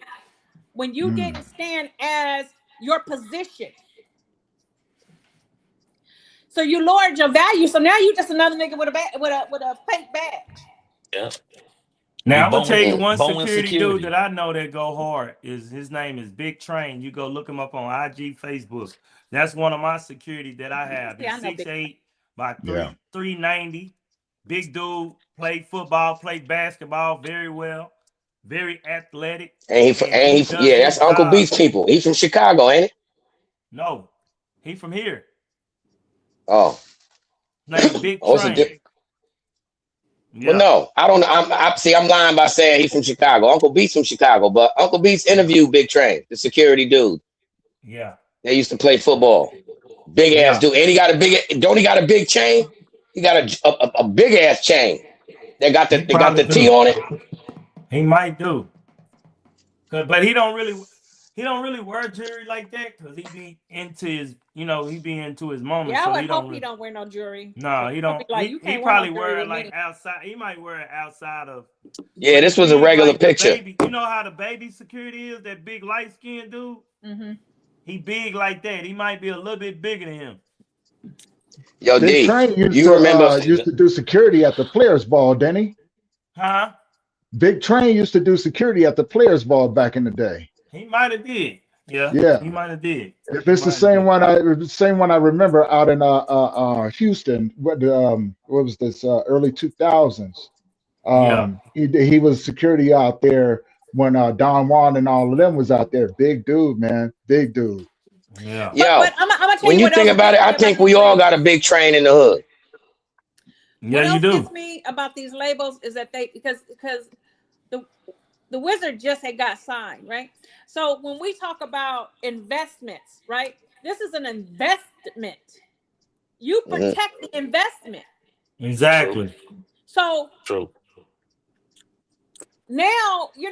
when you didn't stand as your position. So you lowered your value. So now you just another nigga with a fake badge. Yeah. Now I'm gonna tell you one security dude that I know that go hard his name is Big Train. You go look him up on IG, Facebook. That's one of my security that I have. He's 6'8" by 390. Big dude, played football, played basketball very well, very athletic. That's Uncle Beats people. He's from Chicago, ain't it? No, he from here. Oh, name Big Train. Well, no, I don't know. I'm lying by saying he's from Chicago. Uncle Beats from Chicago, but Uncle Beats interviewed Big Train, the security dude. Yeah. They used to play football. Big ass dude. And he got a big chain? He got a big ass chain. They got the T on it. He might do. But he don't really wear jewelry like that because he be into his, he be into his moment. Yeah, So I would he hope don't. he don't wear no jewelry. No, he don't. Like, you He can't wear no probably jewelry wear it with like me. outside. He might wear it outside of. Yeah, this was a regular picture. Baby, you know how the baby security is? That big light skinned dude. Mm-hmm. He big like that. He might be a little bit bigger than him. Yo, Big D, Train you remember? used to do security at the Players Ball, didn't he? Huh? Big Train used to do security at the Players Ball back in the day. He might have did. Yeah. Yeah. He might have did. If it's the same one, I remember out in Houston. What was this? Early 2000s. Yeah. He was security out there when Don Juan and all of them was out there. Big dude, man. Big dude. Yeah. Yo, But I'm gonna tell when you think about it, I think we all got a big train in the hood. Yeah, you do. What else gets me about these labels is that because the Wizard just had got signed, right? So when we talk about investments, right? This is an investment. You protect the investment. Exactly. So True. now, you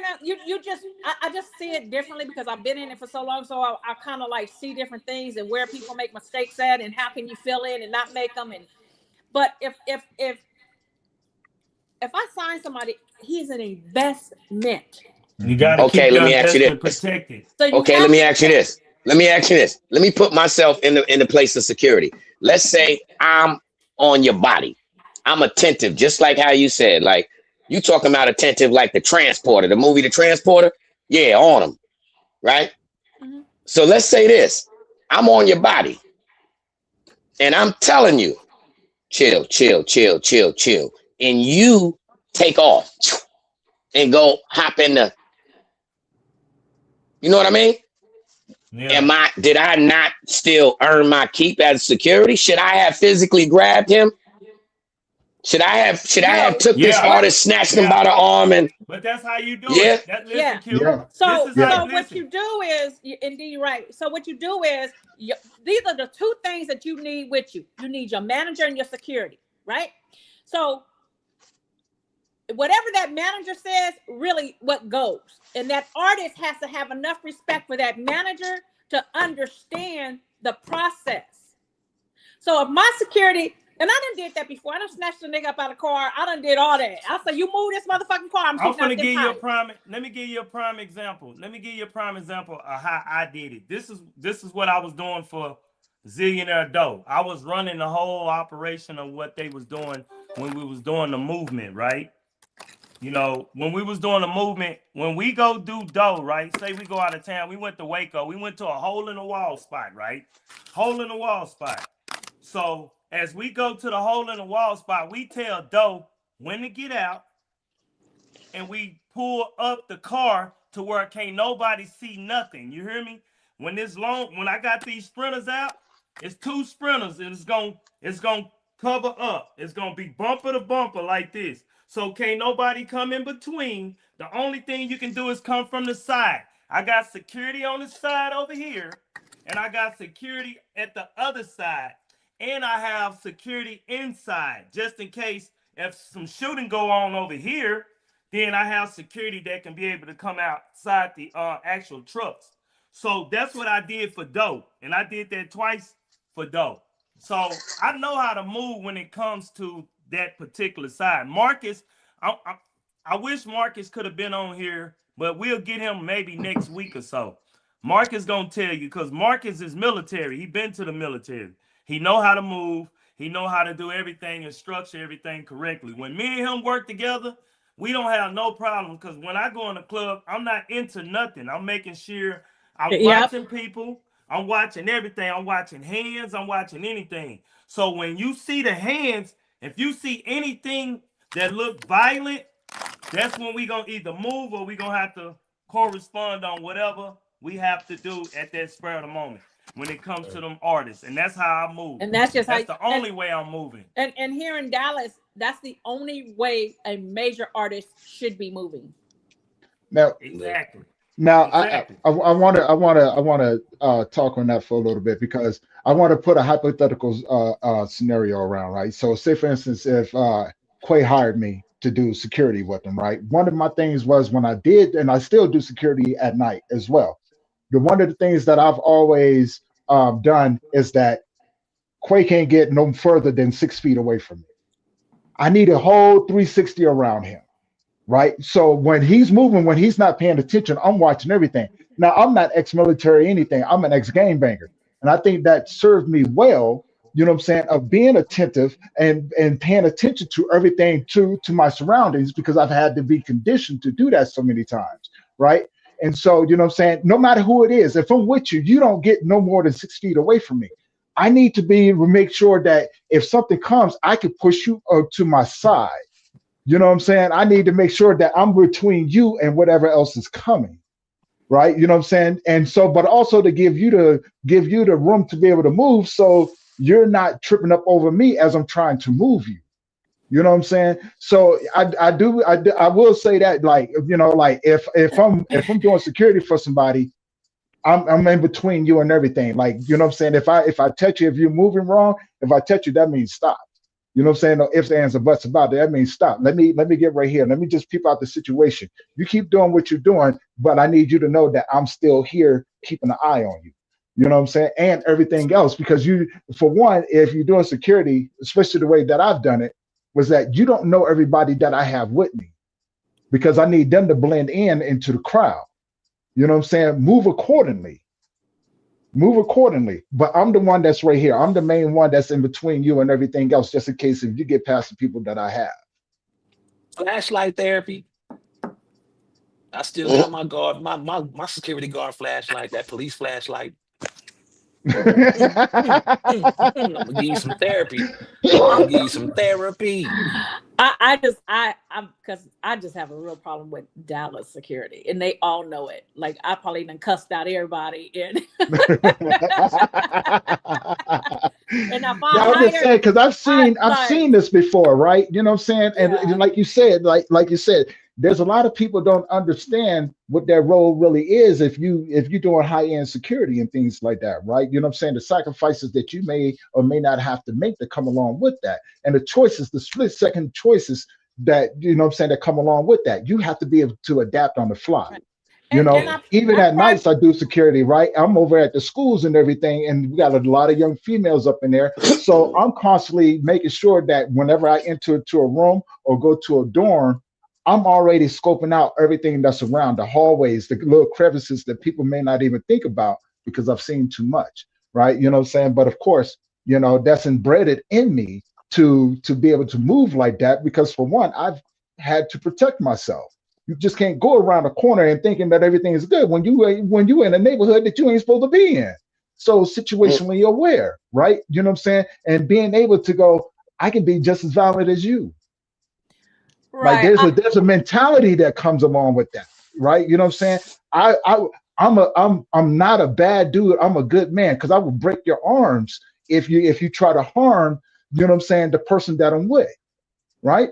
just I just see it differently because I've been in it for so long. So I kind of like see different things and where people make mistakes at and how can you fill in and not make them. But if I sign somebody, he's an investment. You gotta Okay, let me ask you this. Protected. So Okay, let me ask you this. Let me put myself in the place of security. Let's say I'm on your body. I'm attentive, just like how you said. Like you talking about attentive, like the Transporter, the movie The Transporter. Yeah, on him, right? Mm-hmm. So let's say this. I'm on your body, and I'm telling you, chill, chill, chill, chill, chill, and you take off and go hop in the. You know what I mean? Yeah. Did I not still earn my keep as security? Should I have physically grabbed him? Should I have took this artist, snatched him by the arm, and? But that's how you do it. So what you do is, indeed, right. So what you do is, these are the two things that you need with you. You need your manager and your security, right? So whatever that manager says, really what goes. And that artist has to have enough respect for that manager to understand the process. So if my security, and I done did that before. I done snatched a nigga up out of the car. I done did all that. I said, you move this motherfucking car. I'm gonna give you a prime. Let me give you a prime example. Of how I did it. This is what I was doing for Zillionaire Doe. I was running the whole operation of what they was doing when we was doing the movement, right? When we was doing the movement, when we go do dough, right? Say we go out of town, we went to Waco. We went to a hole in the wall spot, right? Hole in the wall spot. So as we go to the hole in the wall spot, we tell dough when to get out, and we pull up the car to where can't nobody see nothing. You hear me? When I got these sprinters out, it's two sprinters, and it's gonna cover up. It's gonna be bumper to bumper like this. So can't nobody come in between. The only thing you can do is come from the side. I got security on the side over here, and I got security at the other side. And I have security inside, just in case if some shooting go on over here, then I have security that can be able to come outside the actual trucks. So that's what I did for Doe, and I did that twice for Doe. So I know how to move when it comes to that particular side. Marcus, I wish Marcus could have been on here, but we'll get him maybe next week or so. Marcus gonna tell you, because Marcus is military. He been to the military. He know how to move. He know how to do everything and structure everything correctly. When me and him work together, we don't have no problem, because when I go in the club, I'm not into nothing. I'm making sure I'm watching people. I'm watching everything. I'm watching hands. I'm watching anything. So when you see the hands, if you see anything that look violent, that's when we going to either move or we going to have to correspond on whatever we have to do at that spur of the moment when it comes to them artists. And that's how I move. And that's the only way I'm moving. And here in Dallas, that's the only way a major artist should be moving. Now, exactly. Now, exactly. I want to talk on that for a little bit, because I want to put a hypothetical scenario around, right? So, say for instance, if Quay hired me to do security with them, right? One of my things was when I did, and I still do security at night as well. One of the things that I've always done is that Quay can't get no further than 6 feet away from me. I need a whole 360 around him, right? So when he's moving, when he's not paying attention, I'm watching everything. Now, I'm not ex-military anything. I'm an ex-gangbanger. And I think that served me well, you know what I'm saying, of being attentive and paying attention to everything, to my surroundings, because I've had to be conditioned to do that so many times, right? And so, you know what I'm saying, no matter who it is, if I'm with you, you don't get no more than 6 feet away from me. I need to be able to make sure that if something comes, I can push you to my side. You know what I'm saying? I need to make sure that I'm between you and whatever else is coming, right? You know what I'm saying? And so, but also to give you the room to be able to move, so you're not tripping up over me as I'm trying to move you. You know what I'm saying? So I will say that, like, you know, like if I'm doing security for somebody, I'm in between you and everything. Like, you know what I'm saying? If I touch you, if you're moving wrong, if I touch you, that means stop. You know what I'm saying? No ifs, ands, or buts about it. That means stop. Let me get right here. Let me just peep out the situation. You keep doing what you're doing, but I need you to know that I'm still here keeping an eye on you. You know what I'm saying? And everything else, because for one, if you're doing security, especially the way that I've done it, was that you don't know everybody that I have with me, because I need them to blend into the crowd. You know what I'm saying? Move accordingly. But I'm the one that's right here. I'm the main one that's in between you and everything else, just in case if you get past the people that I have. Flashlight therapy. I still got my guard, my security guard flashlight, that police flashlight. I'm gonna give you some therapy. I'm because I just have a real problem with Dallas security, and they all know it. Like, I probably done cussed out everybody, and and if I'm just saying, because I've seen this before, right? You know what I'm saying? And like you said, there's a lot of people don't understand what their role really is if you're doing high-end security and things like that, right? You know what I'm saying? The sacrifices that you may or may not have to make that come along with that, and the choices, the split-second choices that, you know what I'm saying, that come along with that. You have to be able to adapt on the fly. Right. You know, even at nights I do security, right? I'm over at the schools and everything, and we got a lot of young females up in there. So I'm constantly making sure that whenever I enter to a room or go to a dorm, I'm already scoping out everything that's around, the hallways, the little crevices that people may not even think about because I've seen too much, right? You know what I'm saying? But of course, you know, that's embedded in me to be able to move like that, because for one, I've had to protect myself. You just can't go around a corner and thinking that everything is good when you in a neighborhood that you ain't supposed to be in. So situationally aware, right? You know what I'm saying? And being able to go, I can be just as valid as you. Right. Like there's a mentality that comes along with that, right? You know what I'm saying? I'm not a bad dude. I'm a good man, because I will break your arms if you try to harm, you know what I'm saying, the person that I'm with, right?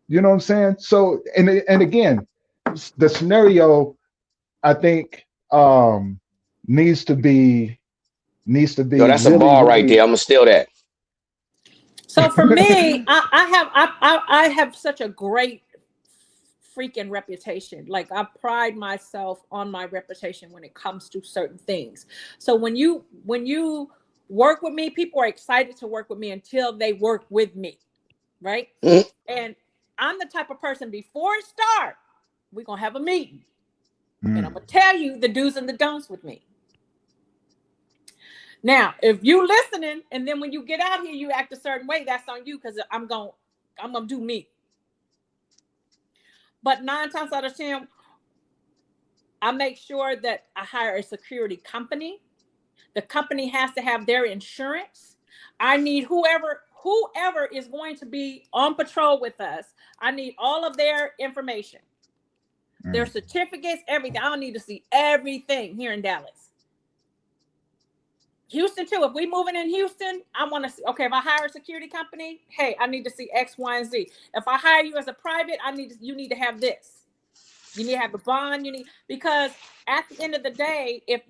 You know what I'm saying? So and again, the scenario, I think, needs to be. Yo, that's really, a bar right there. I'm gonna steal that. So for me, I have such a great freaking reputation. Like, I pride myself on my reputation when it comes to certain things. So when you work with me, people are excited to work with me until they work with me, right? Mm-hmm. And I'm the type of person, before it starts, we're gonna have a meeting, and I'm gonna tell you the do's and the don'ts with me. Now, if you listening, and then when you get out here, you act a certain way, that's on you, because I'm gonna do me. But 9 times out of 10, I make sure that I hire a security company. The company has to have their insurance. I need whoever is going to be on patrol with us, I need all of their information, their certificates, everything. I don't need to see everything here in Dallas. Houston too. If we moving in Houston, I want to see, okay, if I hire a security company, hey, I need to see X, Y, and Z. If I hire you as a private, you need to have this. You need to have a bond. Because at the end of the day, if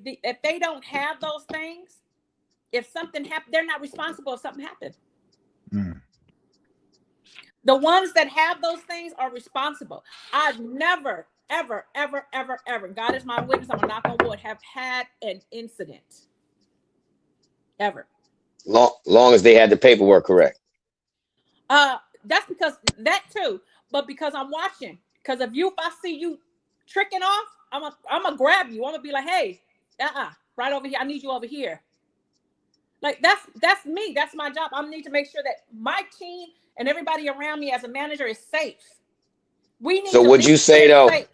they don't have those things, if something happens, they're not responsible if something happens. The ones that have those things are responsible. I've never, ever, ever, ever, ever, God is my witness, I'm a knock on wood, have had an incident. Ever. Long as they had the paperwork correct. That's because that too, but because I'm watching. Because if I see you tricking off, I'm gonna grab you. I'm gonna be like, hey, right over here. I need you over here. Like that's me. That's my job. I need to make sure that my team and everybody around me as a manager is safe. We need. So would you say though? Safe.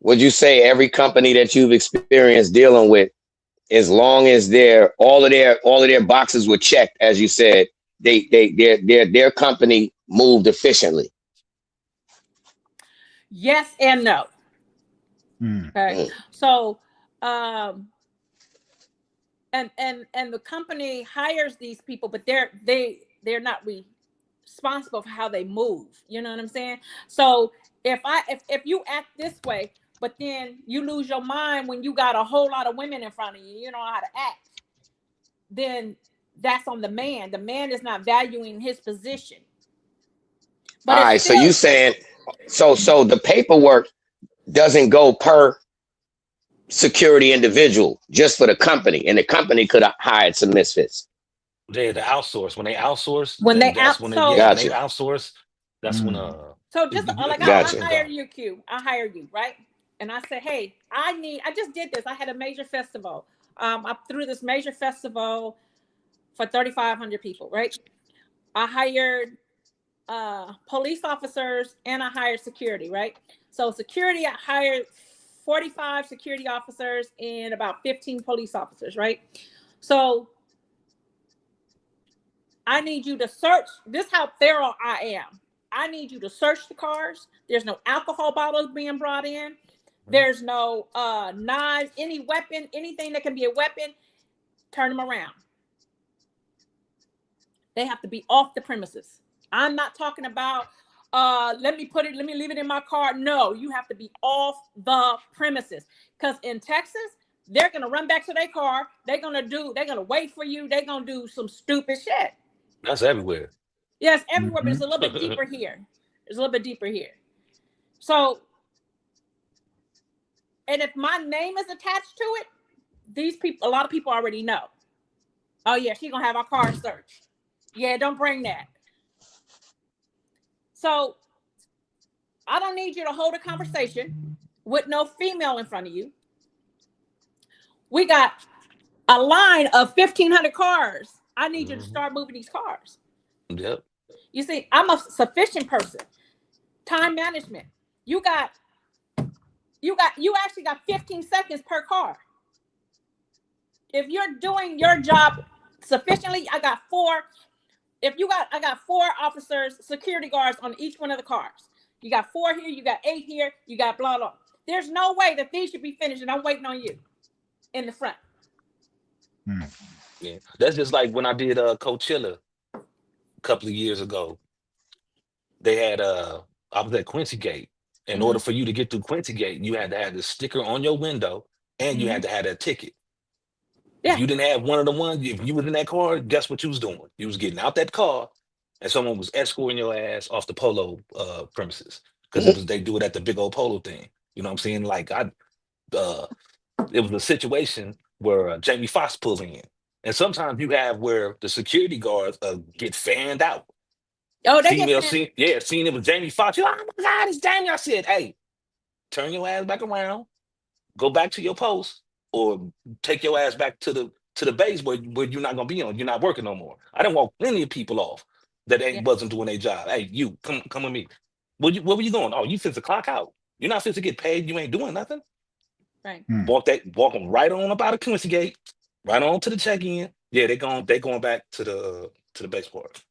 Would you say every company that you've experienced dealing with, as long as all of their boxes were checked, as you said, their company moved efficiently? Yes and no. Okay. So and the company hires these people, but they're not responsible for how they move. You know what I'm saying? So if you act this way, but then you lose your mind when you got a whole lot of women in front of you, you don't know how to act, then that's on the man. The man is not valuing his position. But all right, so you saying so the paperwork doesn't go per security individual, just for the company, and the company could have hired some misfits. They had to outsource. When they outsource, gotcha. They outsource, that's when so just like gotcha. I hire you, Q. I hire you, right? And I said, hey, I just did this. I had a major festival. I threw this major festival for 3,500 people, right? I hired police officers and I hired security, right? So security, I hired 45 security officers and about 15 police officers, right? So I need you to search. This is how thorough I am. I need you to search the cars. There's no alcohol bottles being brought in. There's no knives, any weapon, anything that can be a weapon, turn them around. They have to be off the premises. I'm not talking about let me leave it in my car. No, you have to be off the premises. Because in Texas, they're gonna run back to their car. They're gonna wait for you. They're gonna do some stupid shit. That's everywhere. Yes, everywhere, but it's a little bit deeper here. It's a little bit deeper here. So, and if my name is attached to it, a lot of people already know. Oh yeah, she's gonna have our car searched. Yeah, don't bring that. So I don't need you to hold a conversation with no female in front of you. We got a line of 1,500 cars. I need you to start moving these cars. Yep. You see, I'm a sufficient person. Time management. You actually got 15 seconds per car. If you're doing your job sufficiently, I got 4 officers, security guards on each one of the cars. You got 4 here, you got 8 here, you got blah, blah. There's no way that these should be finished and I'm waiting on you in the front. Yeah, that's just like when I did Coachella a couple of years ago. They had I was at Quincy Gate. In order for you to get through Quincy Gate, you had to have the sticker on your window and you had to have that ticket. Yeah. If you didn't have one of the ones, if you was in that car, guess what you was doing? You was getting out that car and someone was escorting your ass off the Polo premises. Because they do it at the big old Polo thing. You know what I'm saying? Like it was a situation where Jamie Foxx pulled in. And sometimes you have where the security guards get fanned out. Oh, they get fanned. Seeing it was Jamie Foxx. Oh my God, it's Jamie. I said, hey, turn your ass back around, go back to your post, or take your ass back to the base where you're not gonna be on. You're not working no more. I didn't walk plenty of people off that wasn't doing their job. Hey, you come with me. Where were you going? Oh, you fit to clock out. You're not fit to get paid. You ain't doing nothing. Right. Walk them right on up out of Quincy Gate, right on to the check-in. Yeah, they going back to the base part,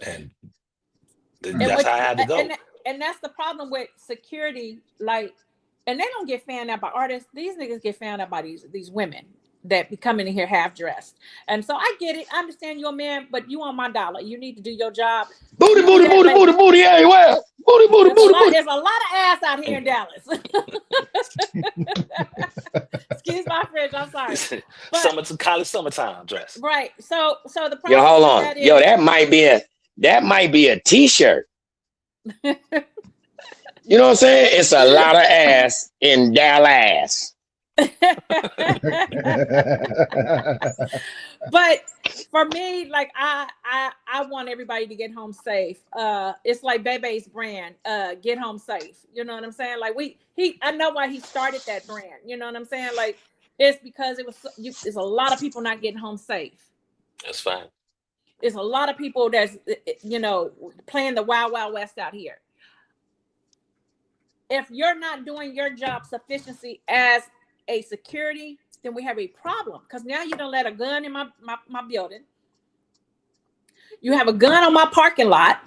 and that's how I had to go. And that's the problem with security, like, and they don't get fanned out by artists. These niggas get fanned out by these women that be coming in here half dressed. And so I get it. I understand you're a man, but you on my dollar. You need to do your job. Booty everywhere. Booty. There's a lot of ass out here in Dallas. Excuse my French. I'm sorry. College summertime dress. Right. So the problem. Yo, hold on. That might be a t-shirt. You know what I'm saying? It's a lot of ass in Dallas. But for me, like I want everybody to get home safe. It's like Bebe's brand, get home safe. You know what I'm saying? Like I know why he started that brand. You know what I'm saying? Like it's because it's a lot of people not getting home safe. That's fine. It's a lot of people that's playing the Wild Wild West out here. If you're not doing your job sufficiency as a security, then we have a problem, because now you don't let a gun in my building. You have a gun on my parking lot.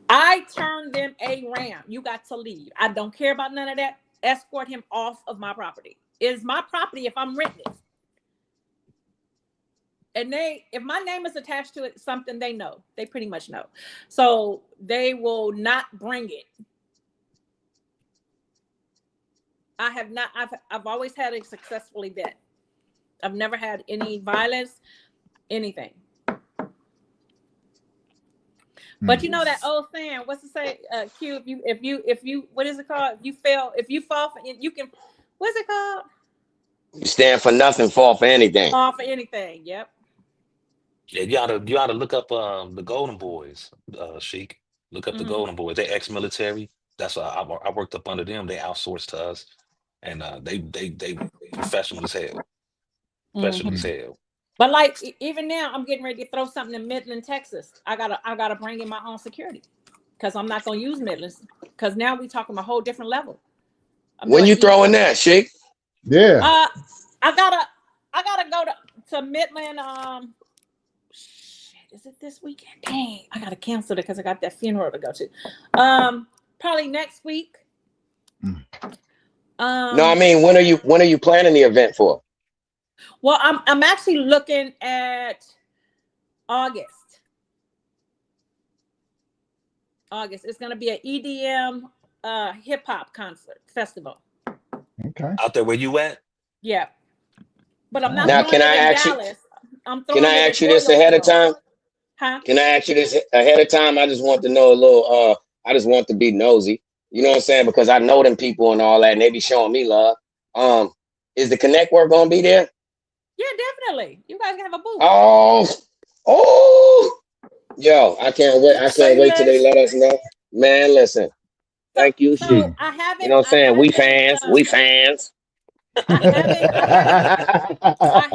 I turned them around. You got to leave. I don't care about none of that. Escort him off of my property. It is my property if I'm renting it. And if my name is attached to it, something they know. They pretty much know. So they will not bring it. I have not. I've always had a successful event. I've never had any violence, anything. But you know that old saying, what's it say? Q, if you what is it called? If you fall for it, you can. What's it called? You stand for nothing, fall for anything. Fall for anything. Yep. Yeah, you ought to look up the Golden Boys, Sheik. Look up the Golden Boys. They ex-military. That's why I worked up under them. They outsourced to us, and they professional as hell. Professional as hell. But like even now, I'm getting ready to throw something in Midland, Texas. I gotta bring in my own security, because I'm not gonna use Midlands, because now we talking a whole different level. When you throwing that, Sheik? Yeah. I gotta go to Midland. Is it this weekend? Dang, I gotta cancel it because I got that funeral to go to. Probably next week. No, I mean, when are you planning the event for? Well, I'm actually looking at August. It's gonna be an EDM hip hop concert festival. Okay. Out there where you at? Yeah. But I'm not. Now, can I ask you this ahead of time? Huh? Can I ask you this ahead of time? I just want to know a little. I just want to be nosy. You know what I'm saying? Because I know them people and all that, and they be showing me love. Is the Connect Work gonna be there? Yeah, definitely. You guys can have a booth. Oh, yo, I can't wait. I can't wait till they let us know. Man, listen. Thank you, Sheik. You know what I'm saying? We fans. I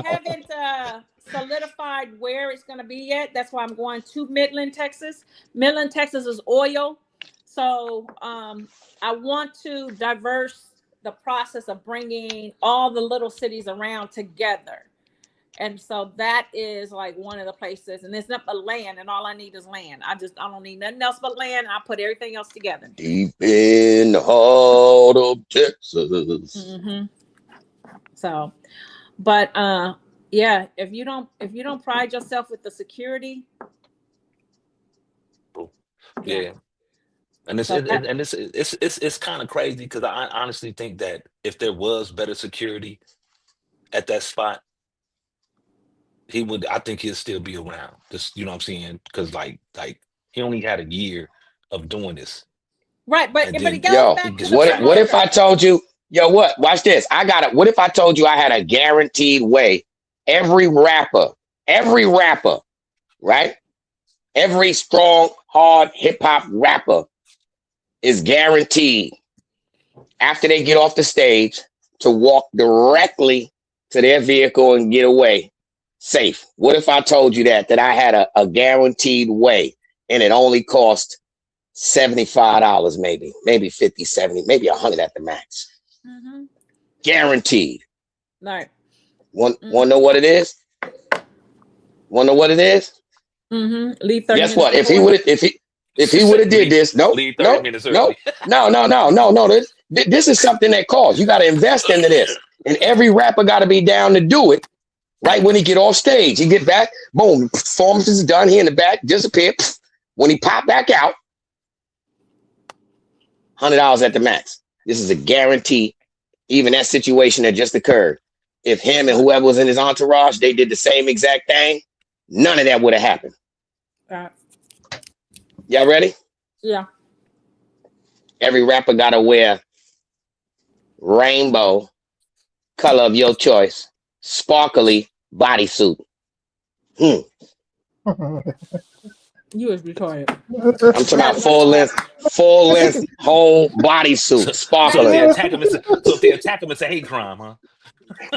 haven't solidified where it's going to be yet. That's why I'm going to Midland, Texas. Midland, Texas is oil. So I want to diverse the process of bringing all the little cities around together. And so that is like one of the places. And it's not but land, and all I need is land. I don't need nothing else but land. I put everything else together. Deep in the heart of Texas. So, but yeah, if you don't pride yourself with the security, yeah. And it's kind of crazy, because I honestly think that if there was better security at that spot, I think he'll still be around. Just, you know what I'm saying? Because like he only had a year of doing this. Right, but it goes back to what if I told you, watch this. What if I told you I had a guaranteed way? Every rapper, right? Every strong, hard hip-hop rapper is guaranteed, after they get off the stage, to walk directly to their vehicle and get away safe. What if I told you that I had a guaranteed way, and it only cost $75, maybe 50, 70, maybe 100 at the max. Guaranteed. Right. Want to know what it is? Want to know what it is? Leave 30 Guess what? If he would have did this, no. This is something that costs. You got to invest into this, and every rapper got to be down to do it. Right when he get off stage, he get back, boom, performance is done. He in the back, disappear. When he pop back out, $100 at the max. This is a guarantee. Even that situation that just occurred, if him and whoever was in his entourage, they did the same exact thing, none of that would have happened. Y'all ready? Yeah. Every rapper gotta wear rainbow, color of your choice, sparkly bodysuit. You was retarded. I'm talking about full length, whole bodysuit, So if they sparkly. attack him, it's a hate crime, huh?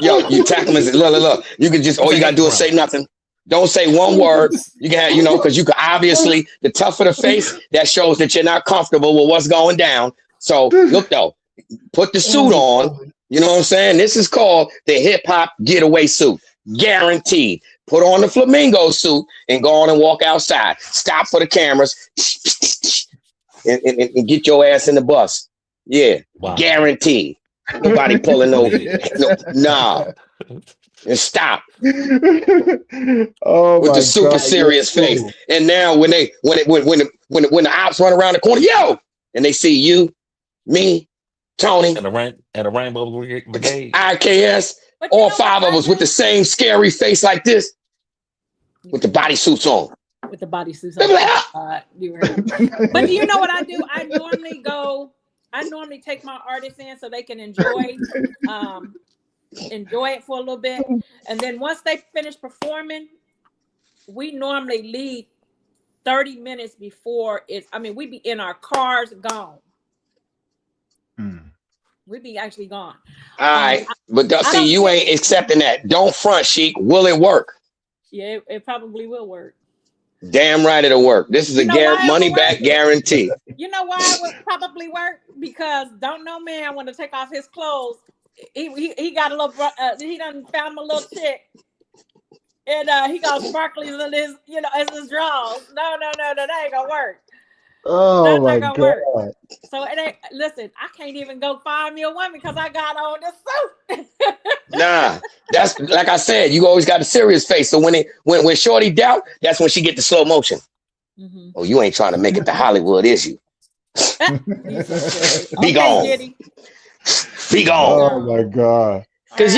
Yo, you attack them and say, look. You can just, all you gotta do is say nothing. Don't say one word. You can have, because you can obviously, the tougher the face, that shows that you're not comfortable with what's going down. So look though, put the suit on. You know what I'm saying? This is called the hip hop getaway suit. Guaranteed. Put on the flamingo suit and go on and walk outside. Stop for the cameras and get your ass in the bus. Yeah, wow. Guaranteed. Nobody pulling nah. And stop. With the super serious face. And now when the ops run around the corner, yo, and they see you, me, Tony, and a Rainbow Brigade, IKS, all five of us with the same scary face like this, with the bodysuits on. With the bodysuits on. But do you know what I do? I normally take my artists in so they can enjoy it for a little bit, and then once they finish performing, we normally leave 30 minutes before we be in our cars gone. We be actually gone. All right, but see, you ain't accepting that. Don't front, Sheik. Will it work? Yeah, it probably will work. Damn right it'll work. This is a money back guarantee. You know why it would probably work? Because don't know man want to take off his clothes. He got a little he done found a little chick, and he got sparklies in his as his drawers. No, that ain't gonna work. Oh my God. Work. So it ain't. Listen, I can't even go find me a woman because I got on this suit. Nah, that's like I said. You always got a serious face. So when Shorty doubt, that's when she get the slow motion. Mm-hmm. Oh, you ain't trying to make it to Hollywood, is you? Be gone. Giddy. Be gone. Oh my God. Because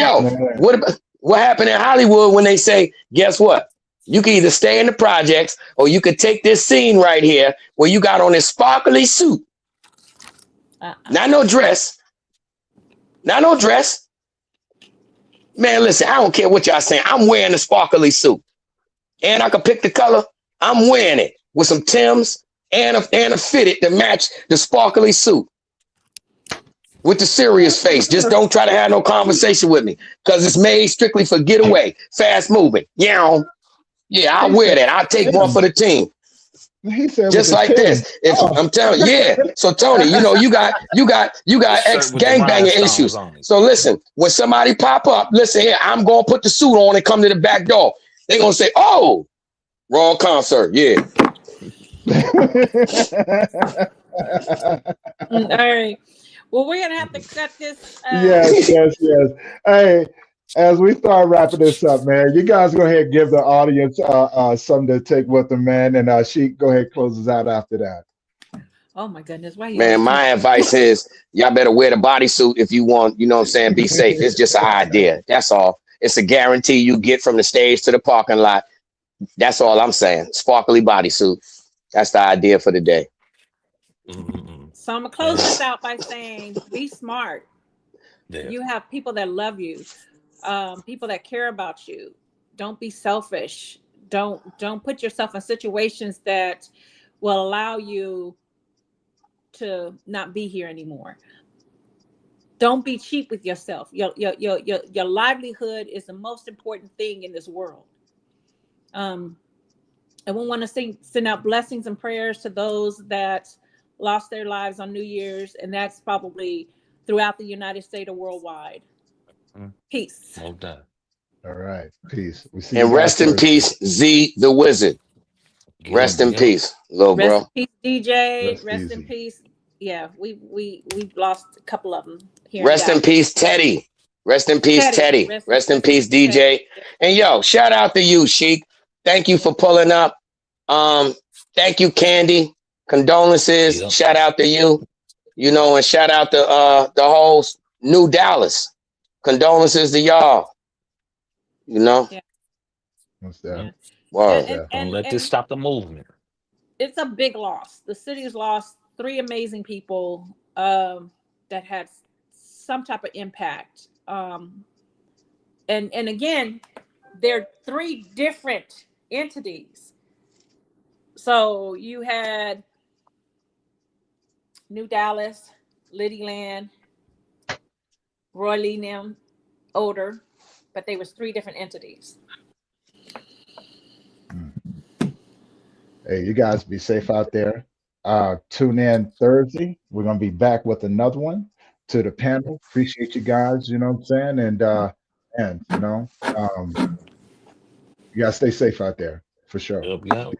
what happened in Hollywood when they say, guess what? You can either stay in the projects or you could take this scene right here where you got on this sparkly suit. Not no dress. Not no dress. Man, listen, I don't care what y'all saying. I'm wearing the sparkly suit. And I can pick the color. I'm wearing it with some Timbs and a fitted to match the sparkly suit. With the serious face. Just don't try to have no conversation with me because it's made strictly for getaway, fast moving. Yeah, I'll wear that. I'll take one for the team. He said just like this. If I'm telling you, yeah. So Tony, you got ex gangbanging issues. So listen, when somebody pop up, listen here, I'm gonna put the suit on and come to the back door. They're gonna say, oh, wrong concert. Yeah. All right. Well, we're gonna have to cut this. Yes. Hey, as we start wrapping this up, man, you guys go ahead and give the audience something to take with them, man. And Sheik, go ahead and close us out after that. Oh my goodness. Why man, my advice is y'all better wear the bodysuit if you want, you know what I'm saying, be safe. It's just an idea. That's all. It's a guarantee you get from the stage to the parking lot. That's all I'm saying. Sparkly bodysuit. That's the idea for the day. So I'm gonna close this out by saying, be smart. Yeah. You have people that love you, people that care about you. Don't be selfish. Don't put yourself in situations that will allow you to not be here anymore. Don't be cheap with yourself. Your livelihood is the most important thing in this world. And we want to send out blessings and prayers to those that lost their lives on New Year's, and that's probably throughout the United States or worldwide. Peace. Well done. All right. Peace. We see and rest in peace, Z the Wizard. Rest in peace, little bro. Rest in peace, DJ. Rest in peace. Yeah, we've lost a couple of them here. Rest in peace, Teddy. Rest in peace, Teddy. Rest in peace, DJ. And yo, shout out to you, Sheik. Thank you for pulling up. Thank you, Candy. Condolences. Yep. Shout out to you. And shout out to the whole New Dallas. Condolences to y'all. Yeah. What's that? Wow. Don't let this stop the movement. it's a big loss. The city's lost 3 amazing people that had some type of impact. And again, they're 3 different entities. So you had New Dallas, Liddy Land, Roy Lee Nim, Odor, but they was 3 different entities. Hey, you guys be safe out there. Tune in Thursday. We're gonna be back with another one. To the panel, appreciate you guys. You know what I'm saying, and you know, you guys stay safe out there for sure. Yep.